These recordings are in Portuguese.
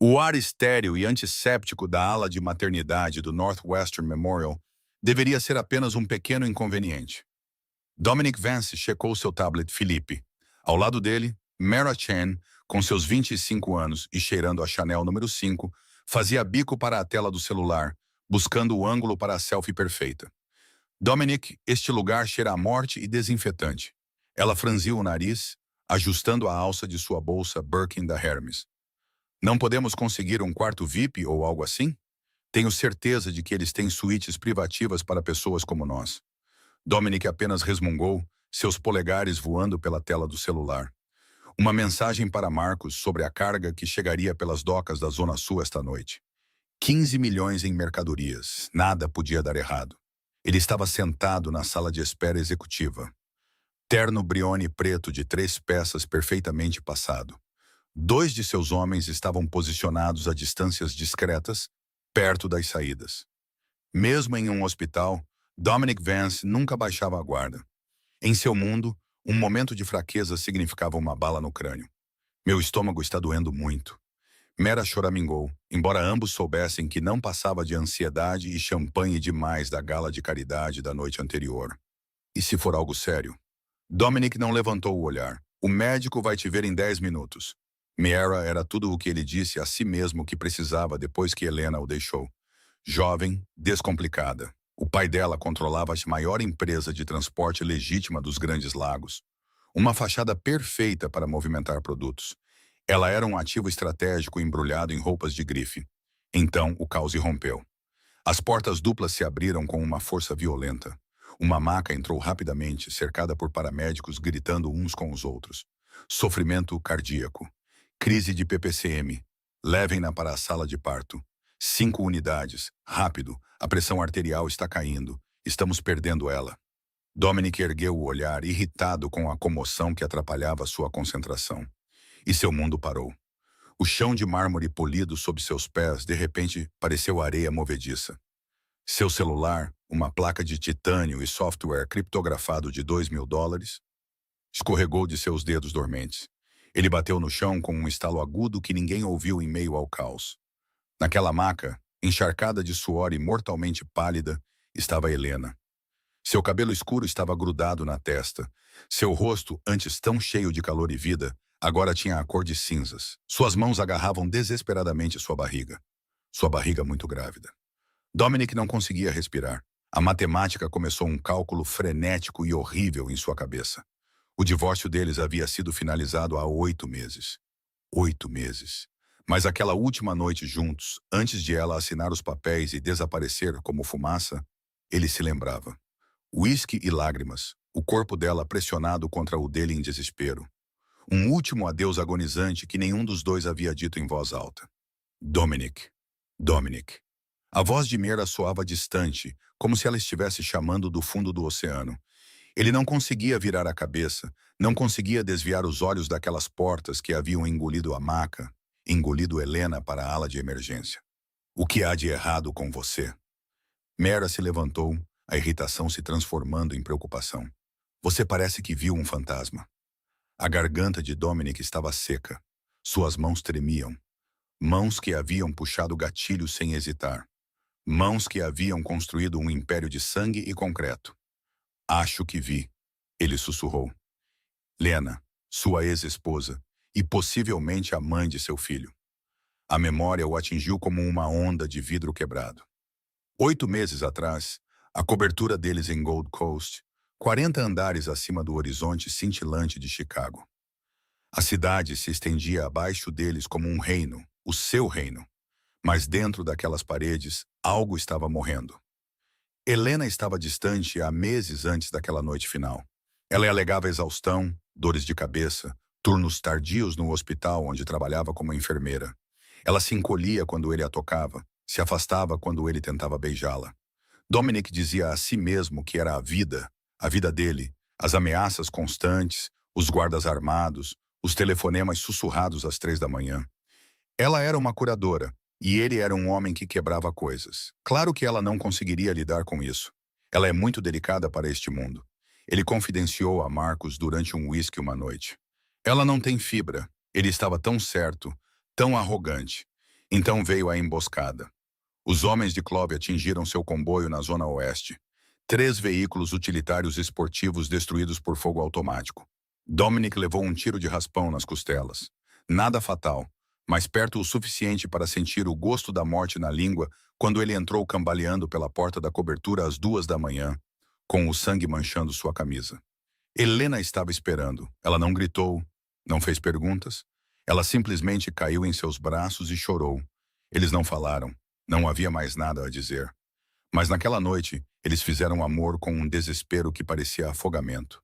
O ar estéril e antisséptico da ala de maternidade do Northwestern Memorial deveria ser apenas um pequeno inconveniente. Dominic Vance checou seu tablet Felipe. Ao lado dele, Mara Chen, com seus 25 anos e cheirando a Chanel número 5, fazia bico para a tela do celular, buscando o ângulo para a selfie perfeita. Dominic, este lugar cheira a morte e desinfetante. Ela franziu o nariz, ajustando a alça de sua bolsa Birkin da Hermes. Não podemos conseguir um quarto VIP ou algo assim? Tenho certeza de que eles têm suítes privativas para pessoas como nós. Dominic apenas resmungou, seus polegares voando pela tela do celular. Uma mensagem para Marcos sobre a carga que chegaria pelas docas da Zona Sul esta noite. 15 milhões em mercadorias. Nada podia dar errado. Ele estava sentado na sala de espera executiva. Terno Brioni preto de 3 peças perfeitamente passado. 2 de seus homens estavam posicionados a distâncias discretas, perto das saídas. Mesmo em um hospital, Dominic Vance nunca baixava a guarda. Em seu mundo, um momento de fraqueza significava uma bala no crânio. Meu estômago está doendo muito. Mera choramingou, embora ambos soubessem que não passava de ansiedade e champanhe demais da gala de caridade da noite anterior. E se for algo sério? Dominic não levantou o olhar. O médico vai te ver em 10 minutos. Mera era tudo o que ele disse a si mesmo que precisava depois que Helena o deixou. Jovem, descomplicada. O pai dela controlava a maior empresa de transporte legítima dos Grandes Lagos. Uma fachada perfeita para movimentar produtos. Ela era um ativo estratégico embrulhado em roupas de grife. Então, o caos irrompeu. As portas duplas se abriram com uma força violenta. Uma maca entrou rapidamente, cercada por paramédicos gritando uns com os outros. Sofrimento cardíaco. Crise de PPCM. Levem-na para a sala de parto. 5 unidades. Rápido. A pressão arterial está caindo. Estamos perdendo ela. Dominic ergueu o olhar, irritado com a comoção que atrapalhava sua concentração. E seu mundo parou. O chão de mármore polido sob seus pés, de repente, pareceu areia movediça. Seu celular, uma placa de titânio e software criptografado de $2.000, escorregou de seus dedos dormentes. Ele bateu no chão com um estalo agudo que ninguém ouviu em meio ao caos. Naquela maca, encharcada de suor e mortalmente pálida, estava Helena. Seu cabelo escuro estava grudado na testa. Seu rosto, antes tão cheio de calor e vida, agora tinha a cor de cinzas. Suas mãos agarravam desesperadamente sua barriga. Sua barriga muito grávida. Dominic não conseguia respirar. A matemática começou um cálculo frenético e horrível em sua cabeça. O divórcio deles havia sido finalizado há 8 meses. 8 meses. Mas aquela última noite juntos, antes de ela assinar os papéis e desaparecer como fumaça, ele se lembrava. Uísque e lágrimas, o corpo dela pressionado contra o dele em desespero. Um último adeus agonizante que nenhum dos dois havia dito em voz alta. Dominic. Dominic. A voz de Mera soava distante, como se ela estivesse chamando do fundo do oceano. Ele não conseguia virar a cabeça, não conseguia desviar os olhos daquelas portas que haviam engolido a maca, engolido Helena para a ala de emergência. O que há de errado com você? Mera se levantou, a irritação se transformando em preocupação. Você parece que viu um fantasma. A garganta de Dominic estava seca. Suas mãos tremiam. Mãos que haviam puxado o gatilho sem hesitar. Mãos que haviam construído um império de sangue e concreto. Acho que vi, ele sussurrou. Lena, sua ex-esposa, e possivelmente a mãe de seu filho. A memória o atingiu como uma onda de vidro quebrado. 8 meses atrás, a cobertura deles em Gold Coast, 40 andares acima do horizonte cintilante de Chicago. A cidade se estendia abaixo deles como um reino, o seu reino. Mas dentro daquelas paredes, algo estava morrendo. Helena estava distante há meses antes daquela noite final. Ela alegava exaustão, dores de cabeça, turnos tardios no hospital onde trabalhava como enfermeira. Ela se encolhia quando ele a tocava, se afastava quando ele tentava beijá-la. Dominic dizia a si mesmo que era a vida dele, as ameaças constantes, os guardas armados, os telefonemas sussurrados às 3 da manhã. Ela era uma curadora, e ele era um homem que quebrava coisas. Claro que ela não conseguiria lidar com isso. Ela é muito delicada para este mundo. Ele confidenciou a Marcos durante um uísque uma noite. Ela não tem fibra. Ele estava tão certo, tão arrogante. Então veio a emboscada. Os homens de Clove atingiram seu comboio na zona oeste. 3 veículos utilitários esportivos destruídos por fogo automático. Dominic levou um tiro de raspão nas costelas. Nada fatal, mas perto o suficiente para sentir o gosto da morte na língua quando ele entrou cambaleando pela porta da cobertura às 2 da manhã, com o sangue manchando sua camisa. Helena estava esperando. Ela não gritou, não fez perguntas. Ela simplesmente caiu em seus braços e chorou. Eles não falaram. Não havia mais nada a dizer. Mas naquela noite, eles fizeram amor com um desespero que parecia afogamento.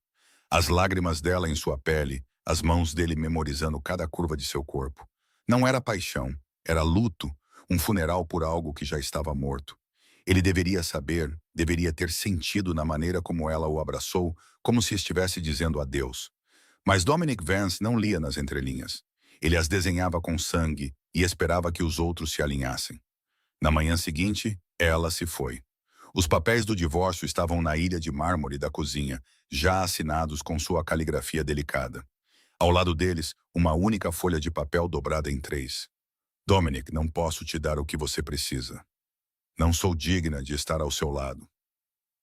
As lágrimas dela em sua pele, as mãos dele memorizando cada curva de seu corpo. Não era paixão, era luto, um funeral por algo que já estava morto. Ele deveria saber, deveria ter sentido na maneira como ela o abraçou, como se estivesse dizendo adeus. Mas Dominic Vance não lia nas entrelinhas. Ele as desenhava com sangue e esperava que os outros se alinhassem. Na manhã seguinte, ela se foi. Os papéis do divórcio estavam na ilha de mármore da cozinha, já assinados com sua caligrafia delicada. Ao lado deles, uma única folha de papel dobrada em 3. Dominic, não posso te dar o que você precisa. Não sou digna de estar ao seu lado.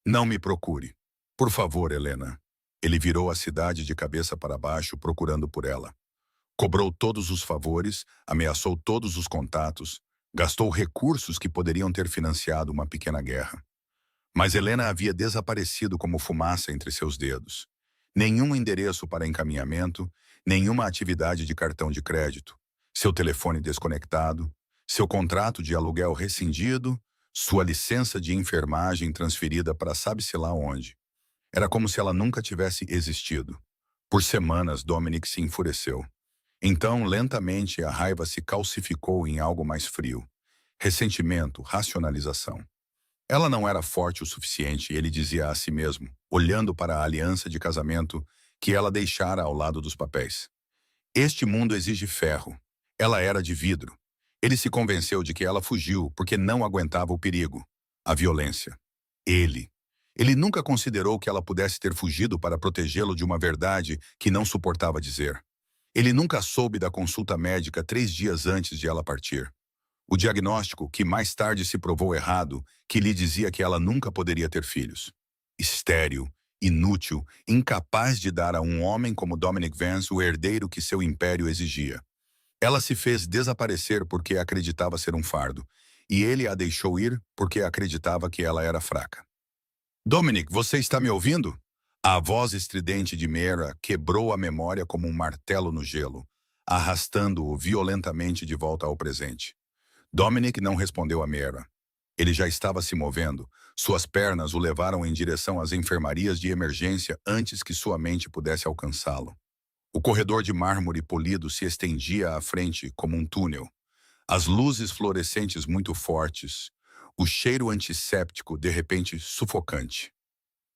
Não me procure. Por favor, Helena. Ele virou a cidade de cabeça para baixo, procurando por ela. Cobrou todos os favores, ameaçou todos os contatos, gastou recursos que poderiam ter financiado uma pequena guerra. Mas Helena havia desaparecido como fumaça entre seus dedos. Nenhum endereço para encaminhamento, nenhuma atividade de cartão de crédito, seu telefone desconectado, seu contrato de aluguel rescindido, sua licença de enfermagem transferida para sabe-se lá onde. Era como se ela nunca tivesse existido. Por semanas, Dominic se enfureceu. Então, lentamente, a raiva se calcificou em algo mais frio. Ressentimento, racionalização. Ela não era forte o suficiente, ele dizia a si mesmo, olhando para a aliança de casamento que ela deixara ao lado dos papéis. Este mundo exige ferro. Ela era de vidro. Ele se convenceu de que ela fugiu porque não aguentava o perigo, a violência. Ele. Ele nunca considerou que ela pudesse ter fugido para protegê-lo de uma verdade que não suportava dizer. Ele nunca soube da consulta médica 3 dias antes de ela partir. O diagnóstico, que mais tarde se provou errado, que lhe dizia que ela nunca poderia ter filhos. Estéril, inútil, incapaz de dar a um homem como Dominic Vance o herdeiro que seu império exigia. Ela se fez desaparecer porque acreditava ser um fardo, e ele a deixou ir porque acreditava que ela era fraca. Dominic, você está me ouvindo? A voz estridente de Mera quebrou a memória como um martelo no gelo, arrastando-o violentamente de volta ao presente. Dominic não respondeu a Mera. Ele já estava se movendo. Suas pernas o levaram em direção às enfermarias de emergência antes que sua mente pudesse alcançá-lo. O corredor de mármore polido se estendia à frente como um túnel. As luzes fluorescentes muito fortes. O cheiro antisséptico, de repente, sufocante.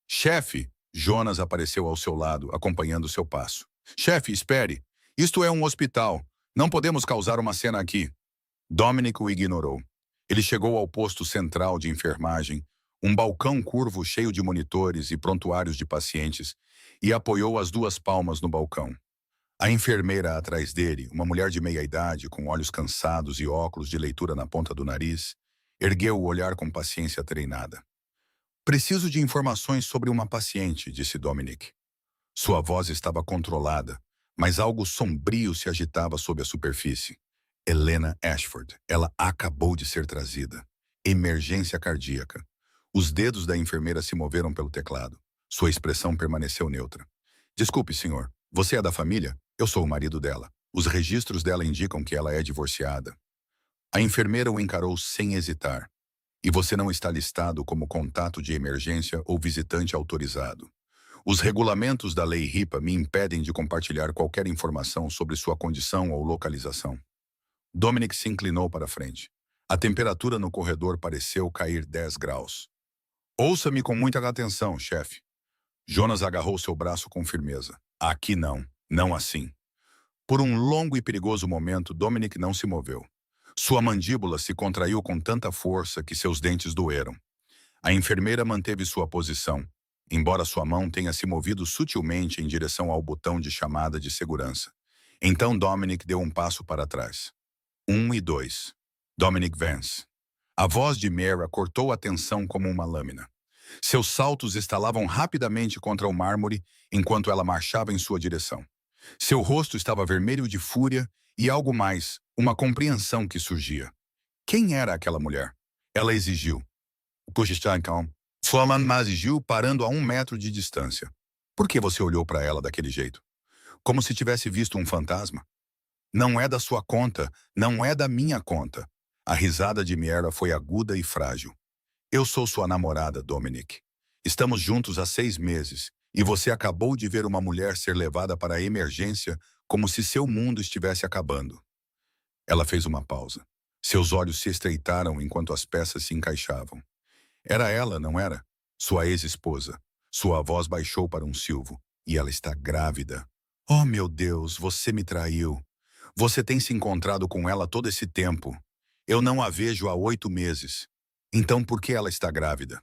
Chefe! Jonas apareceu ao seu lado, acompanhando seu passo. Chefe, espere! Isto é um hospital. Não podemos causar uma cena aqui. Dominic o ignorou. Ele chegou ao posto central de enfermagem, um balcão curvo cheio de monitores e prontuários de pacientes, e apoiou as 2 palmas no balcão. A enfermeira atrás dele, uma mulher de meia-idade, com olhos cansados e óculos de leitura na ponta do nariz, ergueu o olhar com paciência treinada. Preciso de informações sobre uma paciente, disse Dominic. Sua voz estava controlada, mas algo sombrio se agitava sob a superfície. Helena Ashford. Ela acabou de ser trazida. Emergência cardíaca. Os dedos da enfermeira se moveram pelo teclado. Sua expressão permaneceu neutra. Desculpe, senhor. Você é da família? Eu sou o marido dela. Os registros dela indicam que ela é divorciada. A enfermeira o encarou sem hesitar. E você não está listado como contato de emergência ou visitante autorizado. Os regulamentos da lei RIPA me impedem de compartilhar qualquer informação sobre sua condição ou localização. Dominic se inclinou para frente. A temperatura no corredor pareceu cair 10 graus. Ouça-me com muita atenção, chefe. Jonas agarrou seu braço com firmeza. Aqui não, não assim. Por um longo e perigoso momento, Dominic não se moveu. Sua mandíbula se contraiu com tanta força que seus dentes doeram. A enfermeira manteve sua posição, embora sua mão tenha se movido sutilmente em direção ao botão de chamada de segurança. Então Dominic deu um passo para trás. 1 e 2. Dominic Vance. A voz de Mara cortou a tensão como uma lâmina. Seus saltos estalavam rapidamente contra o mármore enquanto ela marchava em sua direção. Seu rosto estava vermelho de fúria e algo mais, uma compreensão que surgia. Quem era aquela mulher? Ela exigiu. Flaman exigiu, parando a 1 metro de distância. Por que você olhou para ela daquele jeito? Como se tivesse visto um fantasma? Não é da sua conta, não é da minha conta. A risada de Mara foi aguda e frágil. Eu sou sua namorada, Dominic. Estamos juntos há 6 meses e você acabou de ver uma mulher ser levada para a emergência como se seu mundo estivesse acabando. Ela fez uma pausa. Seus olhos se estreitaram enquanto as peças se encaixavam. Era ela, não era? Sua ex-esposa. Sua voz baixou para um silvo. E ela está grávida. Oh, meu Deus, você me traiu. Você tem se encontrado com ela todo esse tempo. Eu não a vejo há 8 meses. Então por que ela está grávida?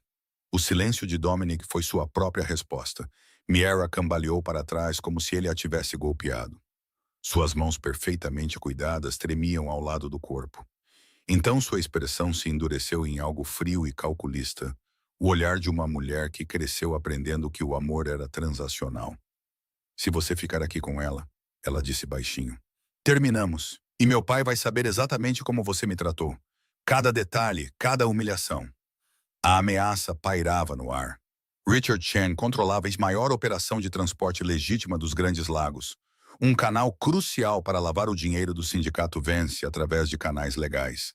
O silêncio de Dominic foi sua própria resposta. Mara cambaleou para trás como se ele a tivesse golpeado. Suas mãos perfeitamente cuidadas tremiam ao lado do corpo. Então sua expressão se endureceu em algo frio e calculista, o olhar de uma mulher que cresceu aprendendo que o amor era transacional. Se você ficar aqui com ela disse baixinho. Terminamos, e meu pai vai saber exatamente como você me tratou. Cada detalhe, cada humilhação. A ameaça pairava no ar. Richard Chen controlava a maior operação de transporte legítima dos Grandes Lagos, um canal crucial para lavar o dinheiro do sindicato Vance através de canais legais.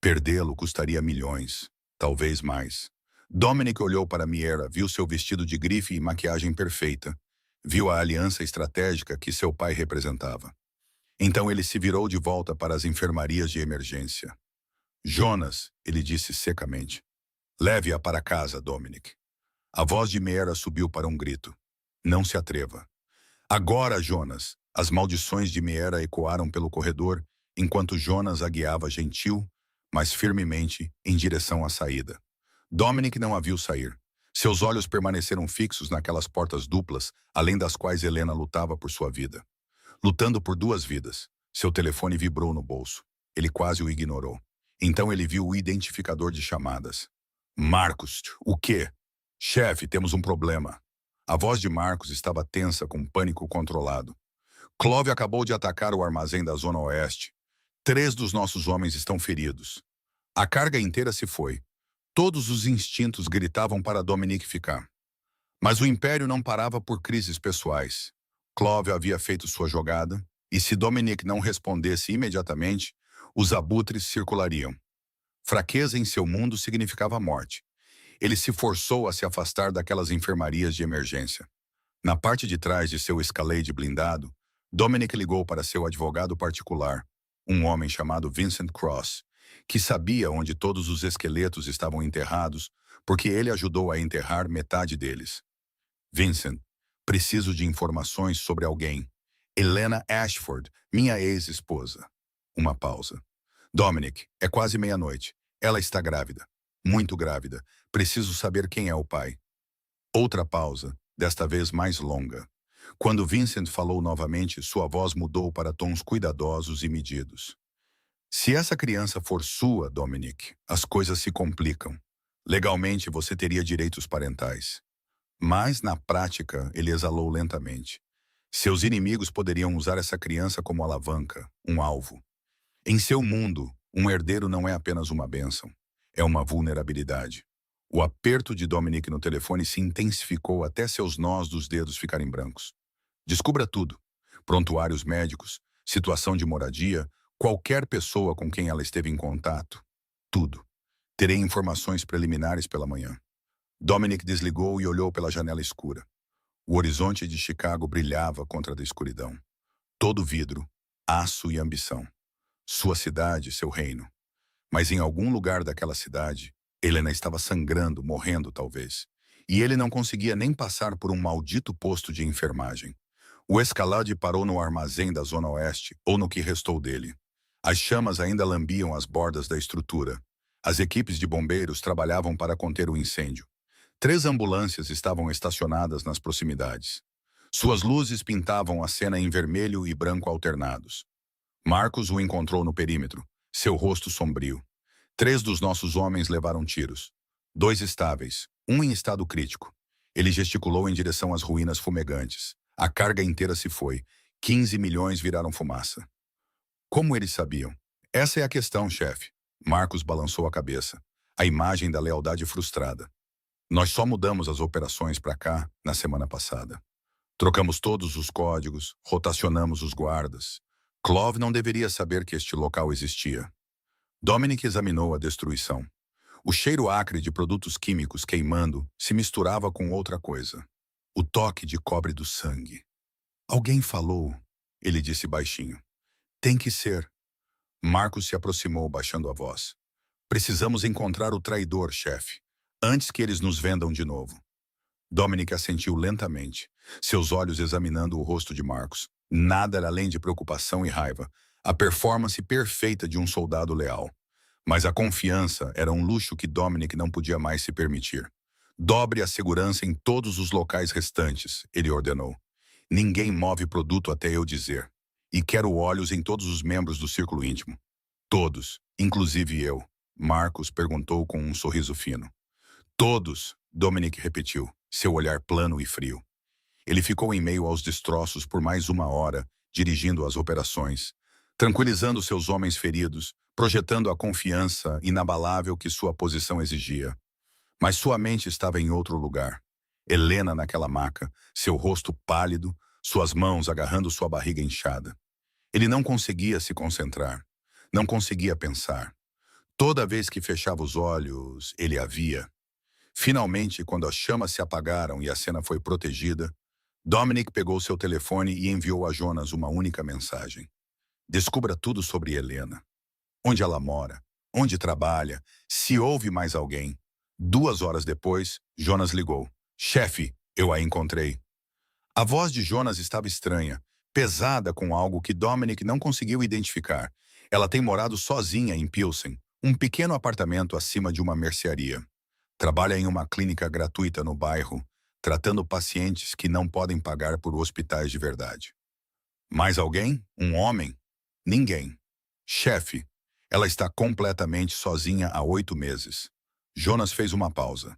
Perdê-lo custaria milhões, talvez mais. Dominic olhou para Mara, viu seu vestido de grife e maquiagem perfeita. Viu a aliança estratégica que seu pai representava. Então ele se virou de volta para as enfermarias de emergência. Jonas, ele disse secamente. Leve-a para casa, Dominic. A voz de Mara subiu para um grito. Não se atreva. Agora, Jonas! As maldições de Mara ecoaram pelo corredor, enquanto Jonas a guiava gentil, mas firmemente, em direção à saída. Dominic não a viu sair. Seus olhos permaneceram fixos naquelas portas duplas, além das quais Helena lutava por sua vida. Lutando por 2 vidas. Seu telefone vibrou no bolso. Ele quase o ignorou. Então ele viu o identificador de chamadas. Marcos, o quê? Chefe, temos um problema. A voz de Marcos estava tensa com pânico controlado. Clove acabou de atacar o armazém da Zona Oeste. 3 dos nossos homens estão feridos. A carga inteira se foi. Todos os instintos gritavam para Dominic ficar. Mas o Império não parava por crises pessoais. Clove havia feito sua jogada, e se Dominic não respondesse imediatamente, os abutres circulariam. Fraqueza em seu mundo significava morte. Ele se forçou a se afastar daquelas enfermarias de emergência. Na parte de trás de seu Escalade blindado, Dominic ligou para seu advogado particular, um homem chamado Vincent Cross, que sabia onde todos os esqueletos estavam enterrados, porque ele ajudou a enterrar metade deles. Vincent, preciso de informações sobre alguém. Helena Ashford, minha ex-esposa. Uma pausa. Dominic, é quase meia-noite. Ela está grávida. Muito grávida. Preciso saber quem é o pai. Outra pausa, desta vez mais longa. Quando Vincent falou novamente, sua voz mudou para tons cuidadosos e medidos. Se essa criança for sua, Dominic, as coisas se complicam. Legalmente, você teria direitos parentais. Mas, na prática, ele exalou lentamente. Seus inimigos poderiam usar essa criança como alavanca, um alvo. Em seu mundo, um herdeiro não é apenas uma bênção. É uma vulnerabilidade. O aperto de Dominic no telefone se intensificou até seus nós dos dedos ficarem brancos. Descubra tudo. Prontuários médicos, situação de moradia, qualquer pessoa com quem ela esteve em contato. Tudo. Terei informações preliminares pela manhã. Dominic desligou e olhou pela janela escura. O horizonte de Chicago brilhava contra a escuridão. Todo vidro, aço e ambição. Sua cidade, seu reino. Mas em algum lugar daquela cidade, Helena estava sangrando, morrendo talvez. E ele não conseguia nem passar por um maldito posto de enfermagem. O Escalade parou no armazém da Zona Oeste, ou no que restou dele. As chamas ainda lambiam as bordas da estrutura. As equipes de bombeiros trabalhavam para conter o incêndio. 3 ambulâncias estavam estacionadas nas proximidades. Suas luzes pintavam a cena em vermelho e branco alternados. Marcos o encontrou no perímetro, seu rosto sombrio. 3 dos nossos homens levaram tiros. 2 estáveis, um em estado crítico. Ele gesticulou em direção às ruínas fumegantes. A carga inteira se foi. 15 milhões viraram fumaça. Como eles sabiam? Essa é a questão, chefe. Marcos balançou a cabeça. A imagem da lealdade frustrada. Nós só mudamos as operações para cá na semana passada. Trocamos todos os códigos, rotacionamos os guardas. Clove não deveria saber que este local existia. Dominic examinou a destruição. O cheiro acre de produtos químicos queimando se misturava com outra coisa. O toque de cobre do sangue. Alguém falou, ele disse baixinho. Tem que ser. Marcos se aproximou, baixando a voz. Precisamos encontrar o traidor, chefe, antes que eles nos vendam de novo. Dominic assentiu lentamente, seus olhos examinando o rosto de Marcos. Nada era além de preocupação e raiva, a performance perfeita de um soldado leal. Mas a confiança era um luxo que Dominic não podia mais se permitir. Dobre a segurança em todos os locais restantes, ele ordenou. Ninguém move produto até eu dizer. E quero olhos em todos os membros do círculo íntimo. Todos, inclusive eu. Marcos perguntou com um sorriso fino. Todos, Dominic repetiu, seu olhar plano e frio. Ele ficou em meio aos destroços por mais 1 hora, dirigindo as operações, tranquilizando seus homens feridos, projetando a confiança inabalável que sua posição exigia. Mas sua mente estava em outro lugar. Helena naquela maca, seu rosto pálido, suas mãos agarrando sua barriga inchada. Ele não conseguia se concentrar, não conseguia pensar. Toda vez que fechava os olhos, ele a via. Finalmente, quando as chamas se apagaram e a cena foi protegida, Dominic pegou seu telefone e enviou a Jonas uma única mensagem. Descubra tudo sobre Helena. Onde ela mora, onde trabalha, se houve mais alguém. 2 horas depois, Jonas ligou. Chefe, eu a encontrei. A voz de Jonas estava estranha, pesada com algo que Dominic não conseguiu identificar. Ela tem morado sozinha em Pilsen, um pequeno apartamento acima de uma mercearia. Trabalha em uma clínica gratuita no bairro, tratando pacientes que não podem pagar por hospitais de verdade. Mais alguém? Um homem? Ninguém. Chefe, ela está completamente sozinha há 8 meses. Jonas fez uma pausa.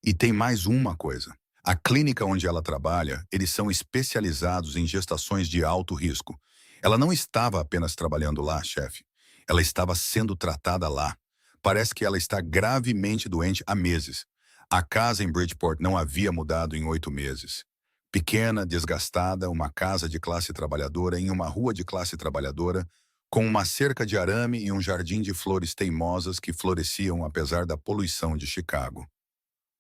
E tem mais uma coisa. A clínica onde ela trabalha, eles são especializados em gestações de alto risco. Ela não estava apenas trabalhando lá, chefe. Ela estava sendo tratada lá. Parece que ela está gravemente doente há meses. A casa em Bridgeport não havia mudado em 8 meses. Pequena, desgastada, uma casa de classe trabalhadora em uma rua de classe trabalhadora, com uma cerca de arame e um jardim de flores teimosas que floresciam apesar da poluição de Chicago.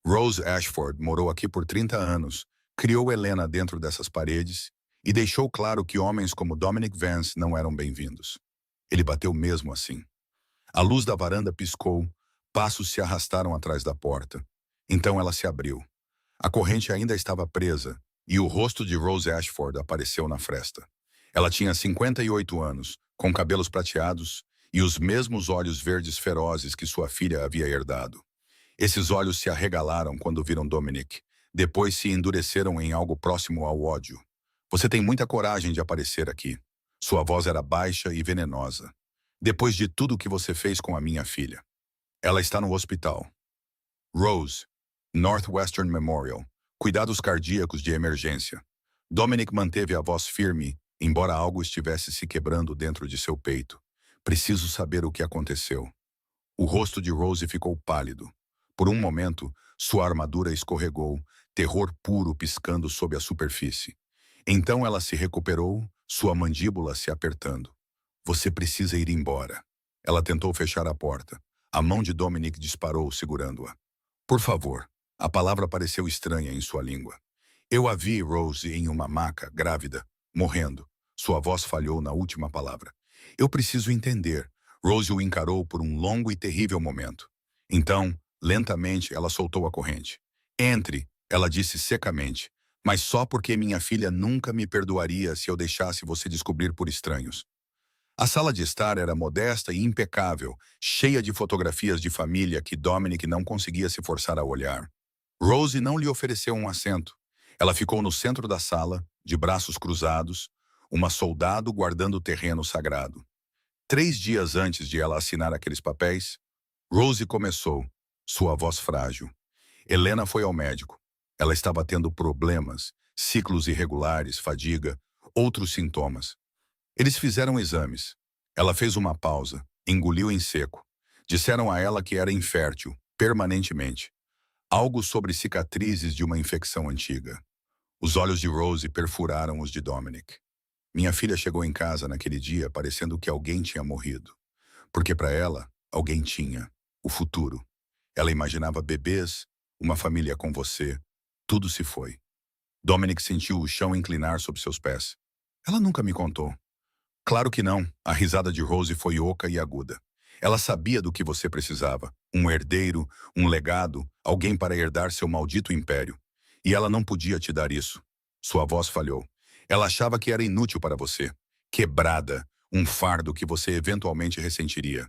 Rose Ashford morou aqui por 30 anos, criou Helena dentro dessas paredes e deixou claro que homens como Dominic Vance não eram bem-vindos. Ele bateu mesmo assim. A luz da varanda piscou, passos se arrastaram atrás da porta. Então ela se abriu. A corrente ainda estava presa e o rosto de Rose Ashford apareceu na fresta. Ela tinha 58 anos, com cabelos prateados e os mesmos olhos verdes ferozes que sua filha havia herdado. Esses olhos se arregalaram quando viram Dominic. Depois se endureceram em algo próximo ao ódio. Você tem muita coragem de aparecer aqui. Sua voz era baixa e venenosa. Depois de tudo que você fez com a minha filha. Ela está no hospital. Rose, Northwestern Memorial. Cuidados cardíacos de emergência. Dominic manteve a voz firme, embora algo estivesse se quebrando dentro de seu peito. Preciso saber o que aconteceu. O rosto de Rose ficou pálido. Por um momento, sua armadura escorregou, terror puro piscando sob a superfície. Então ela se recuperou, sua mandíbula se apertando. Você precisa ir embora. Ela tentou fechar a porta. A mão de Dominic disparou, segurando-a. Por favor. A palavra pareceu estranha em sua língua. Eu a vi, Rose, em uma maca, grávida, morrendo. Sua voz falhou na última palavra. Eu preciso entender. Rose o encarou por um longo e terrível momento. Então, lentamente, ela soltou a corrente. Entre, ela disse secamente, mas só porque minha filha nunca me perdoaria se eu deixasse você descobrir por estranhos. A sala de estar era modesta e impecável, cheia de fotografias de família que Dominic não conseguia se forçar a olhar. Rose não lhe ofereceu um assento. Ela ficou no centro da sala, de braços cruzados, uma soldado guardando o terreno sagrado. 3 dias antes de ela assinar aqueles papéis, Rose começou, sua voz frágil. Helena foi ao médico. Ela estava tendo problemas, ciclos irregulares, fadiga, outros sintomas. Eles fizeram exames. Ela fez uma pausa, engoliu em seco. Disseram a ela que era infértil, permanentemente. Algo sobre cicatrizes de uma infecção antiga. Os olhos de Rose perfuraram os de Dominic. Minha filha chegou em casa naquele dia parecendo que alguém tinha morrido. Porque para ela, alguém tinha. O futuro. Ela imaginava bebês, uma família com você. Tudo se foi. Dominic sentiu o chão inclinar sob seus pés. Ela nunca me contou. Claro que não. A risada de Rose foi oca e aguda. Ela sabia do que você precisava. Um herdeiro, um legado, alguém para herdar seu maldito império. E ela não podia te dar isso. Sua voz falhou. Ela achava que era inútil para você. Quebrada, um fardo que você eventualmente ressentiria.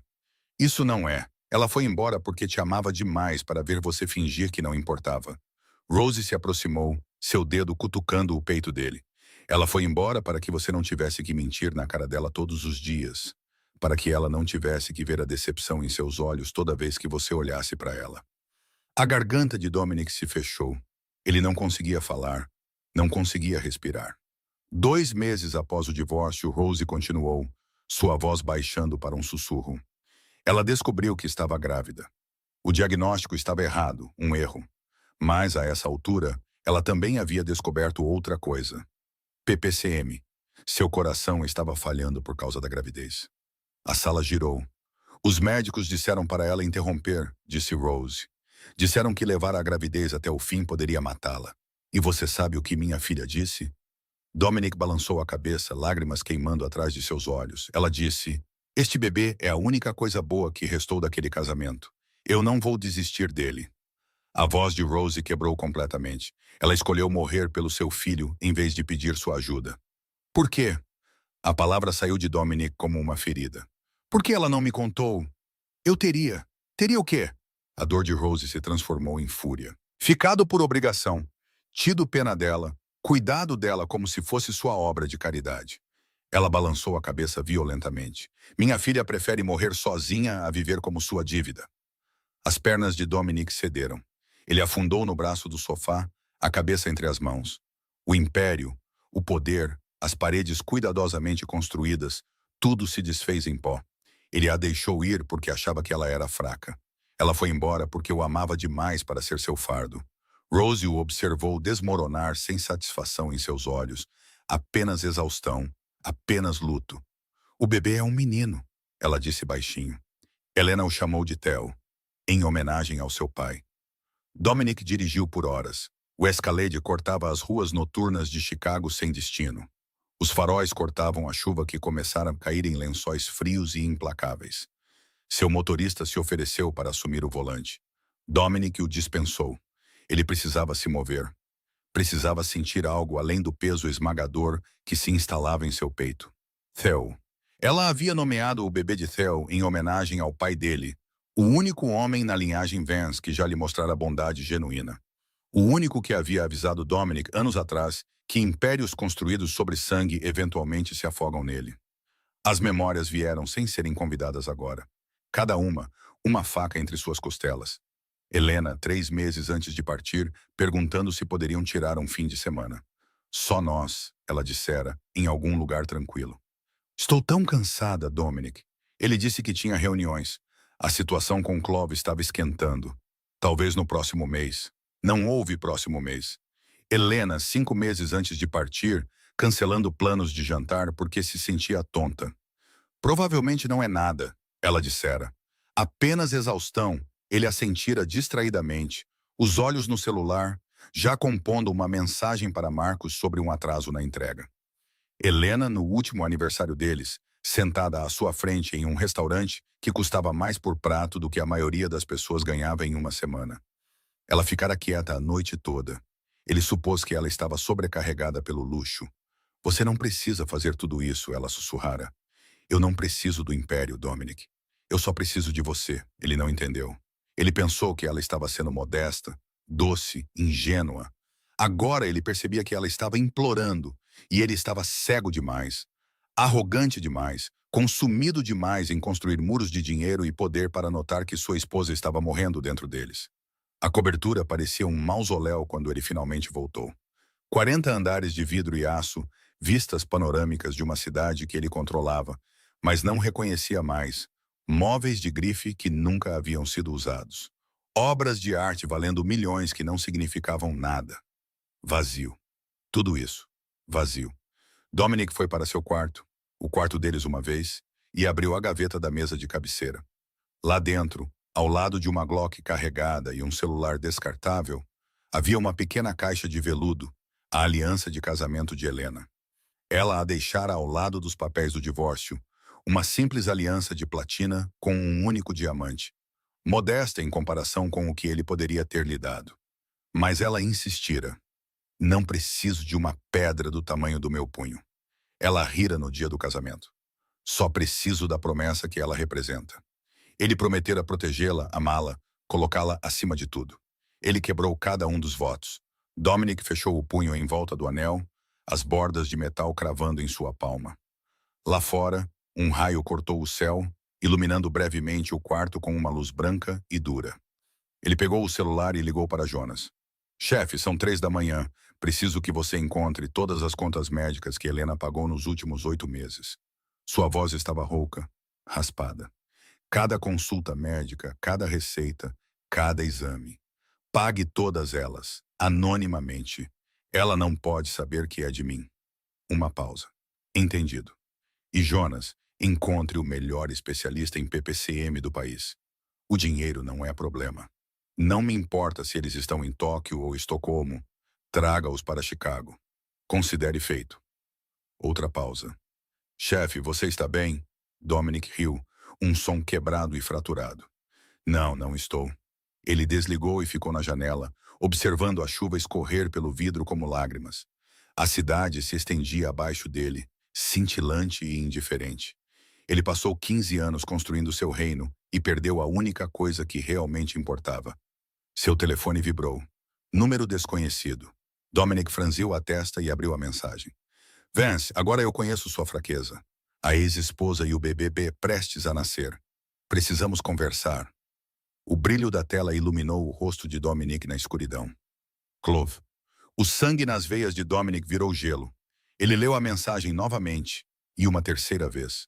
Isso não é. Ela foi embora porque te amava demais para ver você fingir que não importava. Rose se aproximou, seu dedo cutucando o peito dele. Ela foi embora para que você não tivesse que mentir na cara dela todos os dias. Para que ela não tivesse que ver a decepção em seus olhos toda vez que você olhasse para ela. A garganta de Dominic se fechou. Ele não conseguia falar, não conseguia respirar. 2 meses após o divórcio, Rose continuou, sua voz baixando para um sussurro. Ela descobriu que estava grávida. O diagnóstico estava errado, um erro. Mas, a essa altura, ela também havia descoberto outra coisa. PPCM. Seu coração estava falhando por causa da gravidez. A sala girou. Os médicos disseram para ela interromper, disse Rose. Disseram que levar a gravidez até o fim poderia matá-la. E você sabe o que minha filha disse? Dominic balançou a cabeça, lágrimas queimando atrás de seus olhos. Ela disse, este bebê é a única coisa boa que restou daquele casamento. Eu não vou desistir dele. A voz de Rose quebrou completamente. Ela escolheu morrer pelo seu filho em vez de pedir sua ajuda. Por quê? A palavra saiu de Dominic como uma ferida. Por que ela não me contou? Eu teria. Teria o quê? A dor de Rose se transformou em fúria. Ficado por obrigação. Tido pena dela. Cuidado dela como se fosse sua obra de caridade. Ela balançou a cabeça violentamente. Minha filha prefere morrer sozinha a viver como sua dívida. As pernas de Dominic cederam. Ele afundou no braço do sofá, a cabeça entre as mãos. O império, o poder, as paredes cuidadosamente construídas, tudo se desfez em pó. Ele a deixou ir porque achava que ela era fraca. Ela foi embora porque o amava demais para ser seu fardo. Rose o observou desmoronar sem satisfação em seus olhos, apenas exaustão, apenas luto. O bebê é um menino, ela disse baixinho. Helena o chamou de Theo, em homenagem ao seu pai. Dominic dirigiu por horas. O Escalade cortava as ruas noturnas de Chicago sem destino. Os faróis cortavam a chuva que começara a cair em lençóis frios e implacáveis. Seu motorista se ofereceu para assumir o volante. Dominic o dispensou. Ele precisava se mover. Precisava sentir algo além do peso esmagador que se instalava em seu peito. Theo. Ela havia nomeado o bebê de Theo em homenagem ao pai dele, o único homem na linhagem Vance que já lhe mostrara bondade genuína. O único que havia avisado Dominic anos atrás que impérios construídos sobre sangue eventualmente se afogam nele. As memórias vieram sem serem convidadas agora. Cada uma faca entre suas costelas. Helena, 3 meses antes de partir, perguntando se poderiam tirar um fim de semana. Só nós, ela dissera, em algum lugar tranquilo. Estou tão cansada, Dominic. Ele disse que tinha reuniões. A situação com Clove estava esquentando. Talvez no próximo mês. Não houve próximo mês. Helena, 5 meses antes de partir, cancelando planos de jantar porque se sentia tonta. Provavelmente não é nada, ela dissera. Apenas exaustão, ele assentira distraidamente, os olhos no celular, já compondo uma mensagem para Marcos sobre um atraso na entrega. Helena, no último aniversário deles, sentada à sua frente em um restaurante que custava mais por prato do que a maioria das pessoas ganhava em uma semana. Ela ficara quieta a noite toda. Ele supôs que ela estava sobrecarregada pelo luxo. Você não precisa fazer tudo isso, ela sussurrara. Eu não preciso do império, Dominic. Eu só preciso de você. Ele não entendeu. Ele pensou que ela estava sendo modesta, doce, ingênua. Agora ele percebia que ela estava implorando, e ele estava cego demais. Arrogante demais, consumido demais em construir muros de dinheiro e poder para notar que sua esposa estava morrendo dentro deles. A cobertura parecia um mausoléu quando ele finalmente voltou. 40 andares de vidro e aço, vistas panorâmicas de uma cidade que ele controlava, mas não reconhecia mais. Móveis de grife que nunca haviam sido usados. Obras de arte valendo milhões que não significavam nada. Vazio. Tudo isso. Vazio. Dominic foi para seu quarto, o quarto deles uma vez, e abriu a gaveta da mesa de cabeceira. Lá dentro, ao lado de uma Glock carregada e um celular descartável, havia uma pequena caixa de veludo, a aliança de casamento de Helena. Ela a deixara ao lado dos papéis do divórcio, uma simples aliança de platina com um único diamante, modesta em comparação com o que ele poderia ter lhe dado. Mas ela insistira. Não preciso de uma pedra do tamanho do meu punho. Ela rira no dia do casamento. Só preciso da promessa que ela representa. Ele prometera protegê-la, amá-la, colocá-la acima de tudo. Ele quebrou cada um dos votos. Dominic fechou o punho em volta do anel, as bordas de metal cravando em sua palma. Lá fora, um raio cortou o céu, iluminando brevemente o quarto com uma luz branca e dura. Ele pegou o celular e ligou para Jonas. Chefe, são 3 da manhã. Preciso que você encontre todas as contas médicas que Helena pagou nos últimos 8 meses. Sua voz estava rouca, raspada. Cada consulta médica, cada receita, cada exame. Pague todas elas, anonimamente. Ela não pode saber que é de mim. Uma pausa. Entendido. E Jonas, encontre o melhor especialista em PPCM do país. O dinheiro não é problema. Não me importa se eles estão em Tóquio ou Estocolmo. Traga-os para Chicago. Considere feito. Outra pausa. Chefe, você está bem? Dominic riu, um som quebrado e fraturado. Não, não estou. Ele desligou e ficou na janela, observando a chuva escorrer pelo vidro como lágrimas. A cidade se estendia abaixo dele, cintilante e indiferente. Ele passou 15 anos construindo seu reino e perdeu a única coisa que realmente importava. Seu telefone vibrou. Número desconhecido. Dominic franziu a testa e abriu a mensagem. Vance, agora eu conheço sua fraqueza. A ex-esposa e o bebê prestes a nascer. Precisamos conversar. O brilho da tela iluminou o rosto de Dominic na escuridão. Clove. O sangue nas veias de Dominic virou gelo. Ele leu a mensagem novamente, e uma terceira vez.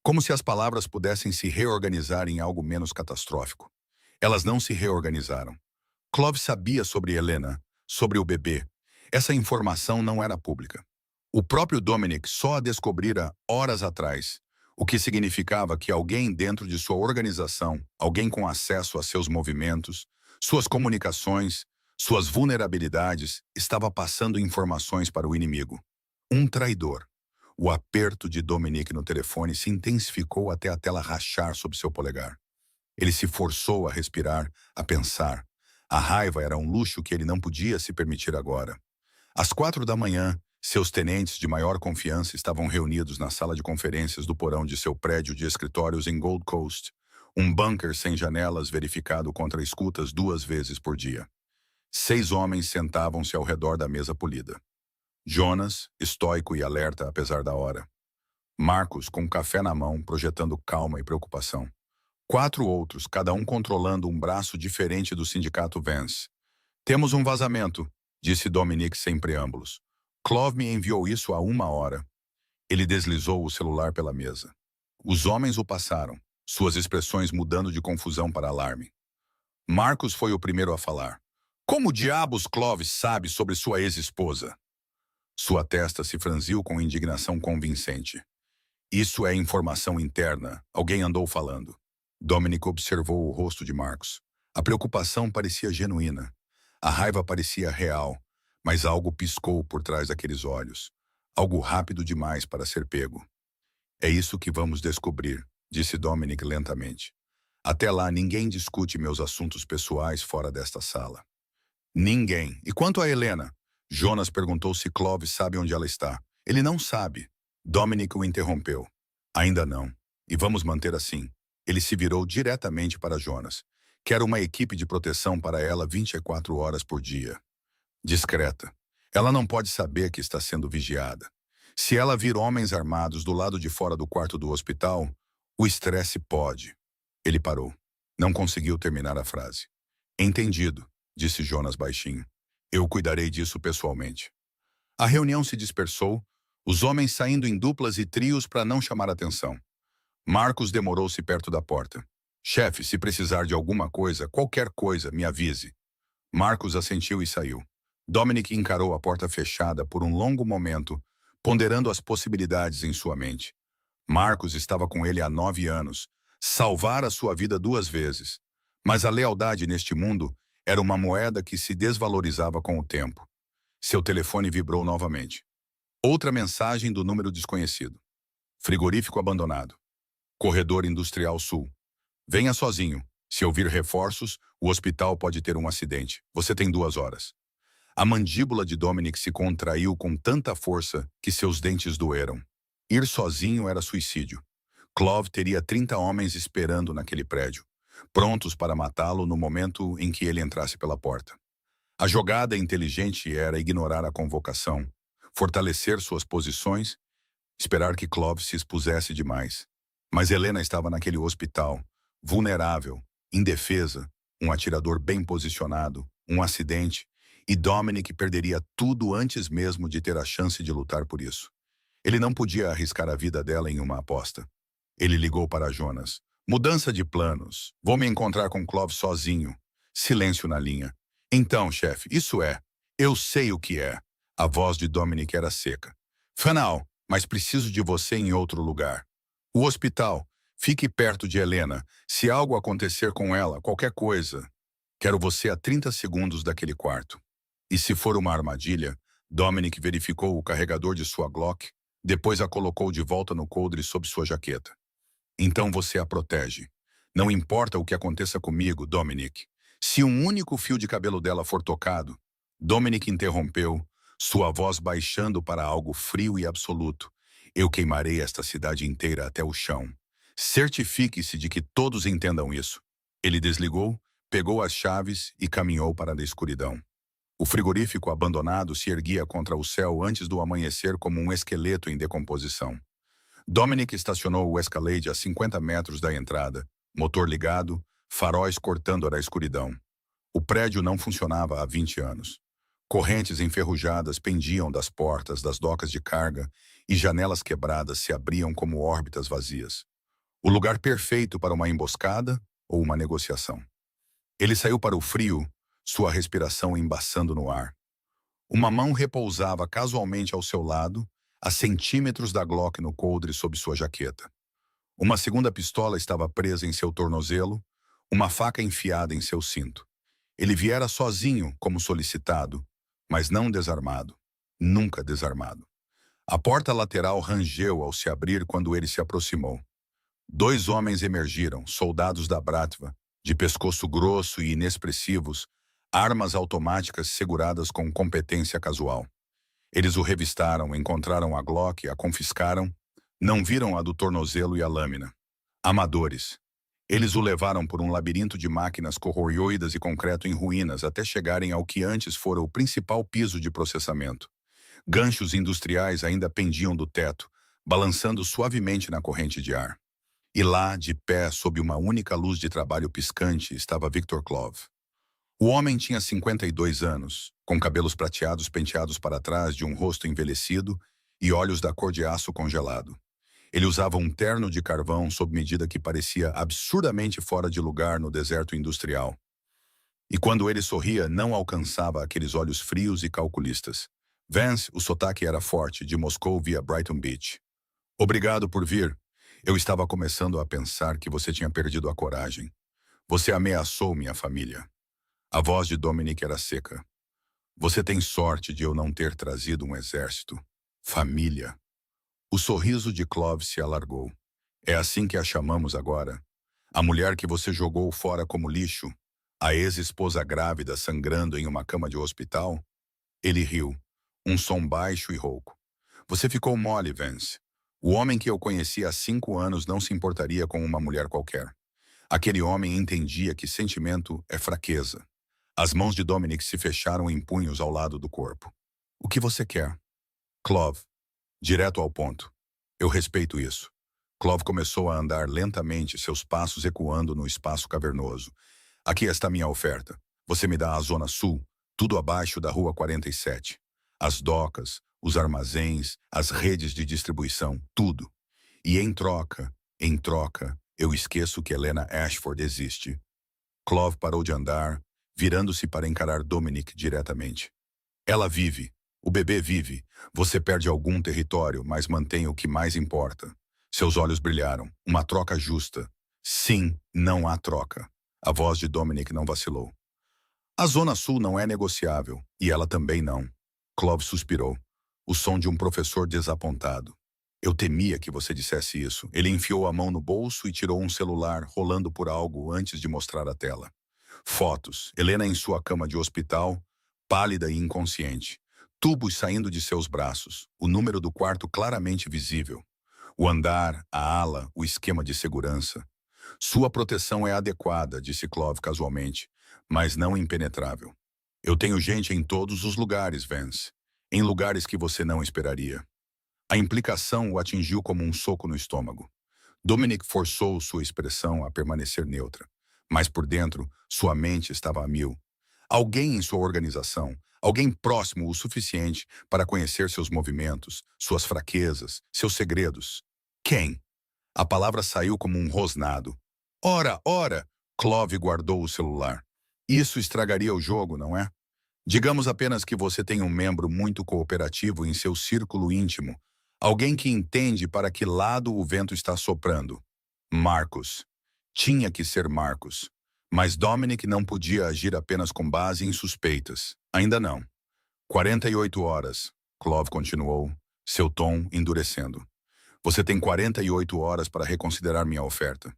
Como se as palavras pudessem se reorganizar em algo menos catastrófico. Elas não se reorganizaram. Clove sabia sobre Helena, sobre o bebê. Essa informação não era pública. O próprio Dominic só a descobrira horas atrás, o que significava que alguém dentro de sua organização, alguém com acesso a seus movimentos, suas comunicações, suas vulnerabilidades, estava passando informações para o inimigo. Um traidor. O aperto de Dominic no telefone se intensificou até a tela rachar sob seu polegar. Ele se forçou a respirar, a pensar. A raiva era um luxo que ele não podia se permitir agora. Às 4 da manhã, seus tenentes de maior confiança estavam reunidos na sala de conferências do porão de seu prédio de escritórios em Gold Coast, um bunker sem janelas verificado contra escutas 2 vezes por dia. 6 homens sentavam-se ao redor da mesa polida. Jonas, estoico e alerta apesar da hora. Marcos, com café na mão, projetando calma e preocupação. 4 outros, cada um controlando um braço diferente do sindicato Vance. Temos um vazamento, disse Dominic sem preâmbulos. Clove me enviou isso há 1 hora. Ele deslizou o celular pela mesa. Os homens o passaram, suas expressões mudando de confusão para alarme. Marcos foi o primeiro a falar. Como diabos Clove sabe sobre sua ex-esposa? Sua testa se franziu com indignação convincente. Isso é informação interna, alguém andou falando. Dominic observou o rosto de Marcos. A preocupação parecia genuína. A raiva parecia real, mas algo piscou por trás daqueles olhos. Algo rápido demais para ser pego. É isso que vamos descobrir, disse Dominic lentamente. Até lá, ninguém discute meus assuntos pessoais fora desta sala. Ninguém. E quanto a Helena? Jonas perguntou se Clove sabe onde ela está. Ele não sabe. Dominic o interrompeu. Ainda não. E vamos manter assim. Ele se virou diretamente para Jonas. Quero uma equipe de proteção para ela 24 horas por dia. Discreta. Ela não pode saber que está sendo vigiada. Se ela vir homens armados do lado de fora do quarto do hospital, o estresse pode. Ele parou. Não conseguiu terminar a frase. Entendido, disse Jonas baixinho. Eu cuidarei disso pessoalmente. A reunião se dispersou, os homens saindo em duplas e trios para não chamar atenção. Marcos demorou-se perto da porta. Chefe, se precisar de alguma coisa, qualquer coisa, me avise. Marcos assentiu e saiu. Dominic encarou a porta fechada por um longo momento, ponderando as possibilidades em sua mente. Marcos estava com ele há 9 anos, salvara sua vida 2 vezes. Mas a lealdade neste mundo era uma moeda que se desvalorizava com o tempo. Seu telefone vibrou novamente. Outra mensagem do número desconhecido. Frigorífico abandonado. Corredor Industrial Sul. Venha sozinho. Se ouvir reforços, o hospital pode ter um acidente. Você tem 2 horas. A mandíbula de Dominic se contraiu com tanta força que seus dentes doeram. Ir sozinho era suicídio. Clove teria 30 homens esperando naquele prédio, prontos para matá-lo no momento em que ele entrasse pela porta. A jogada inteligente era ignorar a convocação, fortalecer suas posições, esperar que Clove se expusesse demais. Mas Helena estava naquele hospital, vulnerável, indefesa, um atirador bem posicionado, um acidente, e Dominic perderia tudo antes mesmo de ter a chance de lutar por isso. Ele não podia arriscar a vida dela em uma aposta. Ele ligou para Jonas. Mudança de planos. Vou me encontrar com Clove sozinho. Silêncio na linha. Então, chefe, isso é. Eu sei o que é. A voz de Dominic era seca. Fanal, mas preciso de você em outro lugar. O hospital. Fique perto de Helena. Se algo acontecer com ela, qualquer coisa. Quero você a 30 segundos daquele quarto. E se for uma armadilha, Dominic verificou o carregador de sua Glock, depois a colocou de volta no coldre sob sua jaqueta. Então você a protege. Não importa o que aconteça comigo, Dominic. Se um único fio de cabelo dela for tocado, Dominic interrompeu, sua voz baixando para algo frio e absoluto. Eu queimarei esta cidade inteira até o chão. Certifique-se de que todos entendam isso. Ele desligou, pegou as chaves e caminhou para a escuridão. O frigorífico abandonado se erguia contra o céu antes do amanhecer como um esqueleto em decomposição. Dominic estacionou o Escalade a 50 metros da entrada, motor ligado, faróis cortando a escuridão. O prédio não funcionava há 20 anos. Correntes enferrujadas pendiam das portas das docas de carga e janelas quebradas se abriam como órbitas vazias. O lugar perfeito para uma emboscada ou uma negociação. Ele saiu para o frio, sua respiração embaçando no ar. Uma mão repousava casualmente ao seu lado, a centímetros da Glock no coldre sob sua jaqueta. Uma segunda pistola estava presa em seu tornozelo, uma faca enfiada em seu cinto. Ele viera sozinho, como solicitado, mas não desarmado. Nunca desarmado. A porta lateral rangeu ao se abrir quando ele se aproximou. 2 homens emergiram, soldados da Bratva, de pescoço grosso e inexpressivos, armas automáticas seguradas com competência casual. Eles o revistaram, encontraram a Glock, a confiscaram, não viram a do tornozelo e a lâmina. Amadores. Eles o levaram por um labirinto de máquinas corroídas e concreto em ruínas até chegarem ao que antes fora o principal piso de processamento. Ganchos industriais ainda pendiam do teto, balançando suavemente na corrente de ar. E lá, de pé, sob uma única luz de trabalho piscante, estava Victor Clove. O homem tinha 52 anos, com cabelos prateados penteados para trás de um rosto envelhecido e olhos da cor de aço congelado. Ele usava um terno de carvão sob medida que parecia absurdamente fora de lugar no deserto industrial. E quando ele sorria, não alcançava aqueles olhos frios e calculistas. Vance, o sotaque era forte, de Moscou via Brighton Beach. Obrigado por vir. Eu estava começando a pensar que você tinha perdido a coragem. Você ameaçou minha família. A voz de Dominic era seca. Você tem sorte de eu não ter trazido um exército. Família. O sorriso de Clove se alargou. É assim que a chamamos agora. A mulher que você jogou fora como lixo. A ex-esposa grávida sangrando em uma cama de hospital. Ele riu. Um som baixo e rouco. Você ficou mole, Vance. O homem que eu conheci há 5 anos não se importaria com uma mulher qualquer. Aquele homem entendia que sentimento é fraqueza. As mãos de Dominic se fecharam em punhos ao lado do corpo. O que você quer? Clove. Direto ao ponto. Eu respeito isso. Clove começou a andar lentamente, seus passos ecoando no espaço cavernoso. Aqui está minha oferta. Você me dá a Zona Sul, tudo abaixo da Rua 47. As docas, os armazéns, as redes de distribuição, tudo. E em troca, eu esqueço que Helena Ashford existe. Clove parou de andar, virando-se para encarar Dominic diretamente. Ela vive. O bebê vive. Você perde algum território, mas mantém o que mais importa. Seus olhos brilharam. Uma troca justa. Sim, não há troca. A voz de Dominic não vacilou. A Zona Sul não é negociável, e ela também não. Clove suspirou. O som de um professor desapontado. Eu temia que você dissesse isso. Ele enfiou a mão no bolso e tirou um celular, rolando por algo antes de mostrar a tela. Fotos. Helena em sua cama de hospital, pálida e inconsciente. Tubos saindo de seus braços. O número do quarto claramente visível. O andar, a ala, o esquema de segurança. Sua proteção é adequada, disse Clove casualmente, mas não impenetrável. Eu tenho gente em todos os lugares, Vance. Em lugares que você não esperaria. A implicação o atingiu como um soco no estômago. Dominic forçou sua expressão a permanecer neutra, mas por dentro, sua mente estava a mil. Alguém em sua organização, alguém próximo o suficiente para conhecer seus movimentos, suas fraquezas, seus segredos. Quem? A palavra saiu como um rosnado. Ora, ora! Clove guardou o celular. Isso estragaria o jogo, não é? Digamos apenas que você tem um membro muito cooperativo em seu círculo íntimo. Alguém que entende para que lado o vento está soprando. Marcos. Tinha que ser Marcos. Mas Dominic não podia agir apenas com base em suspeitas. Ainda não. 48 horas, Clove continuou, seu tom endurecendo. Você tem 48 horas para reconsiderar minha oferta.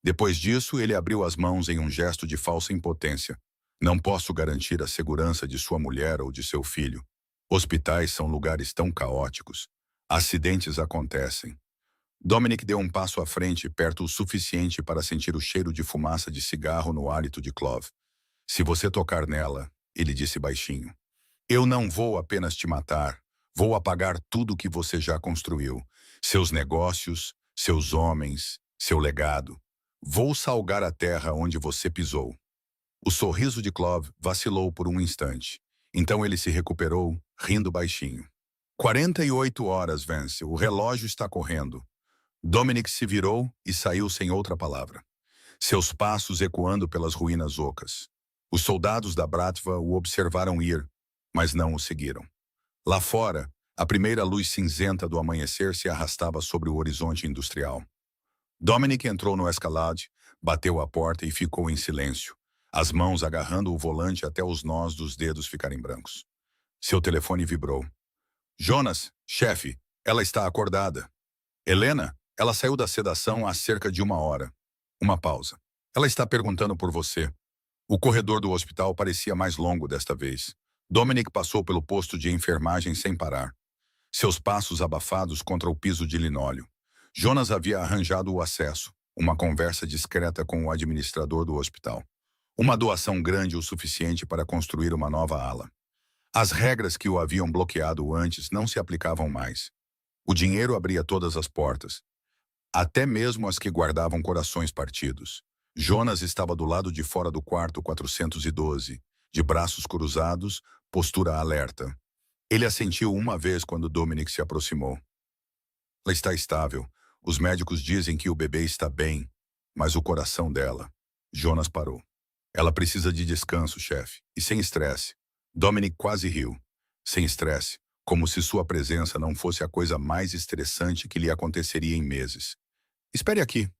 Depois disso, ele abriu as mãos em um gesto de falsa impotência. Não posso garantir a segurança de sua mulher ou de seu filho. Hospitais são lugares tão caóticos. Acidentes acontecem. Dominic deu um passo à frente, perto o suficiente para sentir o cheiro de fumaça de cigarro no hálito de Clove. Se você tocar nela, ele disse baixinho, eu não vou apenas te matar, vou apagar tudo que você já construiu. Seus negócios, seus homens, seu legado. Vou salgar a terra onde você pisou. O sorriso de Clove vacilou por um instante. Então ele se recuperou, rindo baixinho. 48 horas, Vance. O relógio está correndo. Dominic se virou e saiu sem outra palavra. Seus passos ecoando pelas ruínas ocas. Os soldados da Bratva o observaram ir, mas não o seguiram. Lá fora, a primeira luz cinzenta do amanhecer se arrastava sobre o horizonte industrial. Dominic entrou no Escalade, bateu a porta e ficou em silêncio, as mãos agarrando o volante até os nós dos dedos ficarem brancos. Seu telefone vibrou. Jonas, chefe, ela está acordada. Helena, ela saiu da sedação há cerca de 1 hora. Uma pausa. Ela está perguntando por você. O corredor do hospital parecia mais longo desta vez. Dominic passou pelo posto de enfermagem sem parar. Seus passos abafados contra o piso de linóleo. Jonas havia arranjado o acesso, uma conversa discreta com o administrador do hospital. Uma doação grande o suficiente para construir uma nova ala. As regras que o haviam bloqueado antes não se aplicavam mais. O dinheiro abria todas as portas, até mesmo as que guardavam corações partidos. Jonas estava do lado de fora do quarto 412, de braços cruzados, postura alerta. Ele assentiu uma vez quando Dominic se aproximou. Ela está estável. Os médicos dizem que o bebê está bem, mas o coração dela... Jonas parou. Ela precisa de descanso, chefe, e sem estresse. Dominic quase riu. Sem estresse, como se sua presença não fosse a coisa mais estressante que lhe aconteceria em meses. Espere aqui.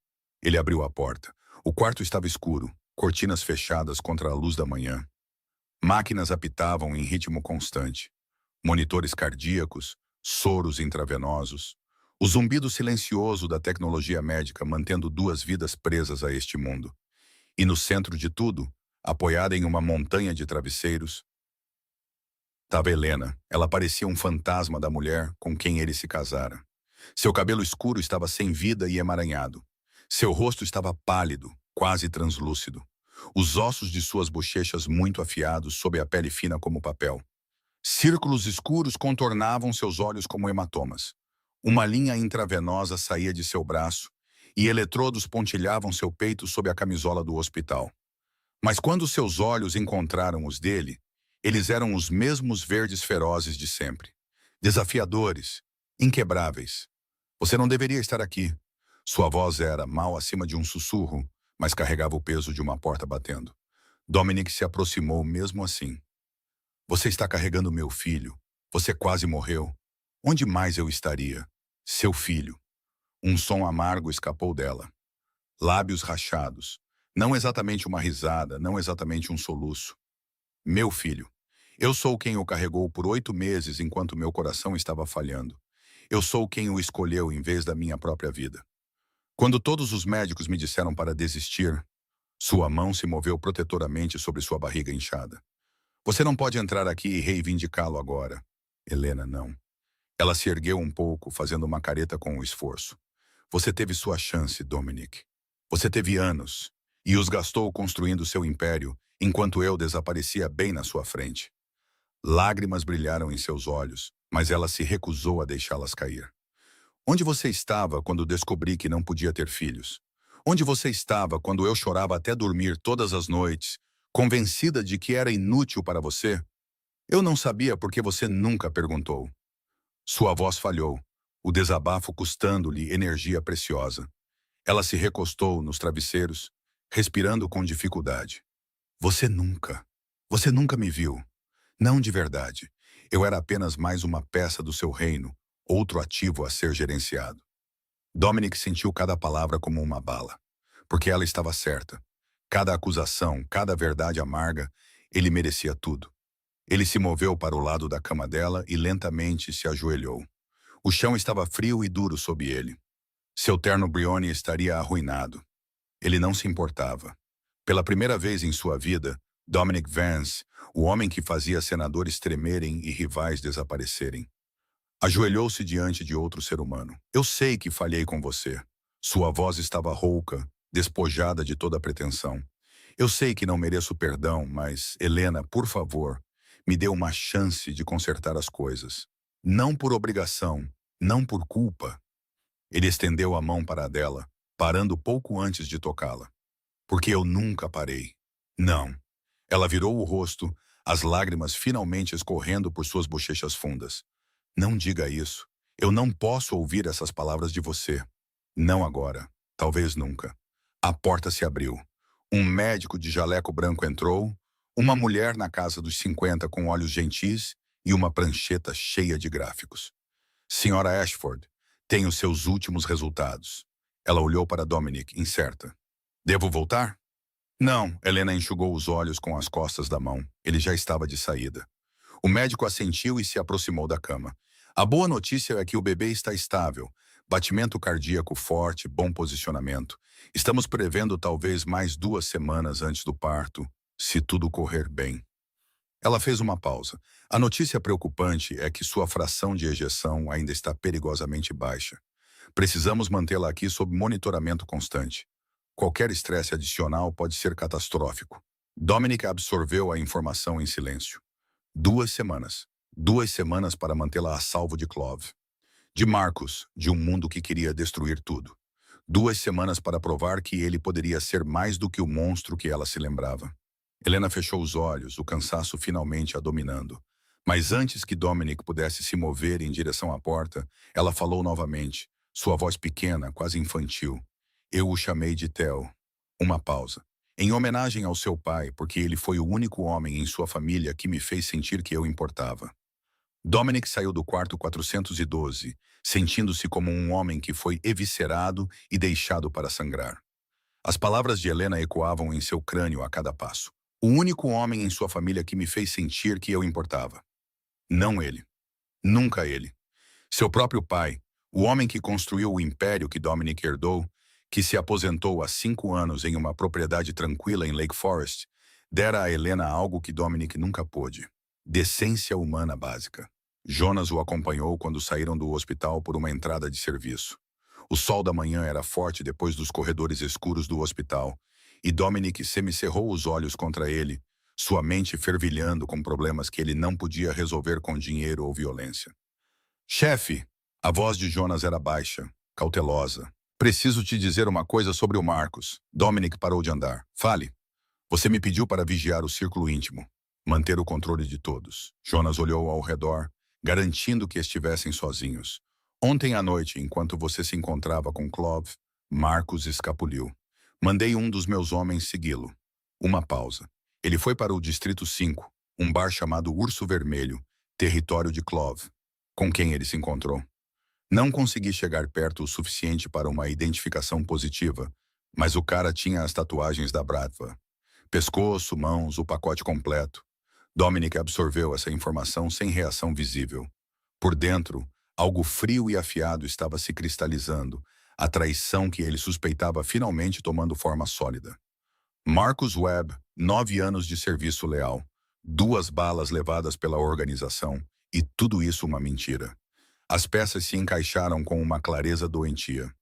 Ele abriu a porta. O quarto estava escuro, cortinas fechadas contra a luz da manhã. Máquinas apitavam em ritmo constante. Monitores cardíacos, soros intravenosos. O zumbido silencioso da tecnologia médica mantendo 2 vidas presas a este mundo. E no centro de tudo, apoiada em uma montanha de travesseiros, estava Helena. Ela parecia um fantasma da mulher com quem ele se casara. Seu cabelo escuro estava sem vida e emaranhado. Seu rosto estava pálido, quase translúcido. Os ossos de suas bochechas muito afiados sob a pele fina como papel. Círculos escuros contornavam seus olhos como hematomas. Uma linha intravenosa saía de seu braço e eletrodos pontilhavam seu peito sob a camisola do hospital. Mas quando seus olhos encontraram os dele, eles eram os mesmos verdes ferozes de sempre. Desafiadores, inquebráveis. Você não deveria estar aqui. Sua voz era mal acima de um sussurro, mas carregava o peso de uma porta batendo. Dominic se aproximou mesmo assim. Você está carregando meu filho. Você quase morreu. Onde mais eu estaria? Seu filho. Um som amargo escapou dela. Lábios rachados. Não exatamente uma risada, não exatamente um soluço. Meu filho. Eu sou quem o carregou por 8 meses enquanto meu coração estava falhando. Eu sou quem o escolheu em vez da minha própria vida. Quando todos os médicos me disseram para desistir, sua mão se moveu protetoramente sobre sua barriga inchada. Você não pode entrar aqui e reivindicá-lo agora. Helena, não. Ela se ergueu um pouco, fazendo uma careta com o esforço. Você teve sua chance, Dominic. Você teve anos, e os gastou construindo seu império, enquanto eu desaparecia bem na sua frente. Lágrimas brilharam em seus olhos, mas ela se recusou a deixá-las cair. Onde você estava quando descobri que não podia ter filhos? Onde você estava quando eu chorava até dormir todas as noites, convencida de que era inútil para você? Eu não sabia porque você nunca perguntou. Sua voz falhou, o desabafo custando-lhe energia preciosa. Ela se recostou nos travesseiros, respirando com dificuldade. Você nunca me viu. Não de verdade. Eu era apenas mais uma peça do seu reino, outro ativo a ser gerenciado. Dominic sentiu cada palavra como uma bala, porque ela estava certa. Cada acusação, cada verdade amarga, ele merecia tudo. Ele se moveu para o lado da cama dela e lentamente se ajoelhou. O chão estava frio e duro sob ele. Seu terno Brioni estaria arruinado. Ele não se importava. Pela primeira vez em sua vida, Dominic Vance, o homem que fazia senadores tremerem e rivais desaparecerem, ajoelhou-se diante de outro ser humano. Eu sei que falhei com você. Sua voz estava rouca, despojada de toda pretensão. Eu sei que não mereço perdão, mas, Helena, por favor, me dê uma chance de consertar as coisas. Não por obrigação, não por culpa. Ele estendeu a mão para a dela, parando pouco antes de tocá-la. Porque eu nunca parei. Não. Ela virou o rosto, as lágrimas finalmente escorrendo por suas bochechas fundas. Não diga isso. Eu não posso ouvir essas palavras de você. Não agora. Talvez nunca. A porta se abriu. Um médico de jaleco branco entrou, uma mulher na casa dos 50 com olhos gentis e uma prancheta cheia de gráficos. Senhora Ashford, tem os seus últimos resultados. Ela olhou para Dominic, incerta. Devo voltar? Não, Helena enxugou os olhos com as costas da mão. Ele já estava de saída. O médico assentiu e se aproximou da cama. A boa notícia é que o bebê está estável. Batimento cardíaco forte, bom posicionamento. Estamos prevendo talvez mais 2 semanas antes do parto, se tudo correr bem. Ela fez uma pausa. A notícia preocupante é que sua fração de ejeção ainda está perigosamente baixa. Precisamos mantê-la aqui sob monitoramento constante. Qualquer estresse adicional pode ser catastrófico. Dominic absorveu a informação em silêncio. 2 semanas. 2 semanas para mantê-la a salvo de Clove. De Marcus, de um mundo que queria destruir tudo. 2 semanas para provar que ele poderia ser mais do que o monstro que ela se lembrava. Helena fechou os olhos, o cansaço finalmente a dominando. Mas antes que Dominic pudesse se mover em direção à porta, ela falou novamente, sua voz pequena, quase infantil. Eu o chamei de Theo. Uma pausa. Em homenagem ao seu pai, porque ele foi o único homem em sua família que me fez sentir que eu importava. Dominic saiu do quarto 412, sentindo-se como um homem que foi eviscerado e deixado para sangrar. As palavras de Helena ecoavam em seu crânio a cada passo. O único homem em sua família que me fez sentir que eu importava. Não ele. Nunca ele. Seu próprio pai, o homem que construiu o império que Dominic herdou, que se aposentou há 5 anos em uma propriedade tranquila em Lake Forest, dera a Helena algo que Dominic nunca pôde. Decência humana básica. Jonas o acompanhou quando saíram do hospital por uma entrada de serviço. O sol da manhã era forte depois dos corredores escuros do hospital, e Dominic semicerrou os olhos contra ele, sua mente fervilhando com problemas que ele não podia resolver com dinheiro ou violência. Chefe! A voz de Jonas era baixa, cautelosa. Preciso te dizer uma coisa sobre o Marcos. Dominic parou de andar. Fale. Você me pediu para vigiar o círculo íntimo, manter o controle de todos. Jonas olhou ao redor, garantindo que estivessem sozinhos. Ontem à noite, enquanto você se encontrava com Clove, Marcos escapuliu. Mandei um dos meus homens segui-lo. Uma pausa. Ele foi para o Distrito 5, um bar chamado Urso Vermelho, território de Clove. Com quem ele se encontrou? Não consegui chegar perto o suficiente para uma identificação positiva, mas o cara tinha as tatuagens da Bratva. Pescoço, mãos, o pacote completo. Dominic absorveu essa informação sem reação visível. Por dentro, algo frio e afiado estava se cristalizando, a traição que ele suspeitava finalmente tomando forma sólida. Marcus Webb, 9 anos de serviço leal, 2 balas levadas pela organização, e tudo isso uma mentira. As peças se encaixaram com uma clareza doentia.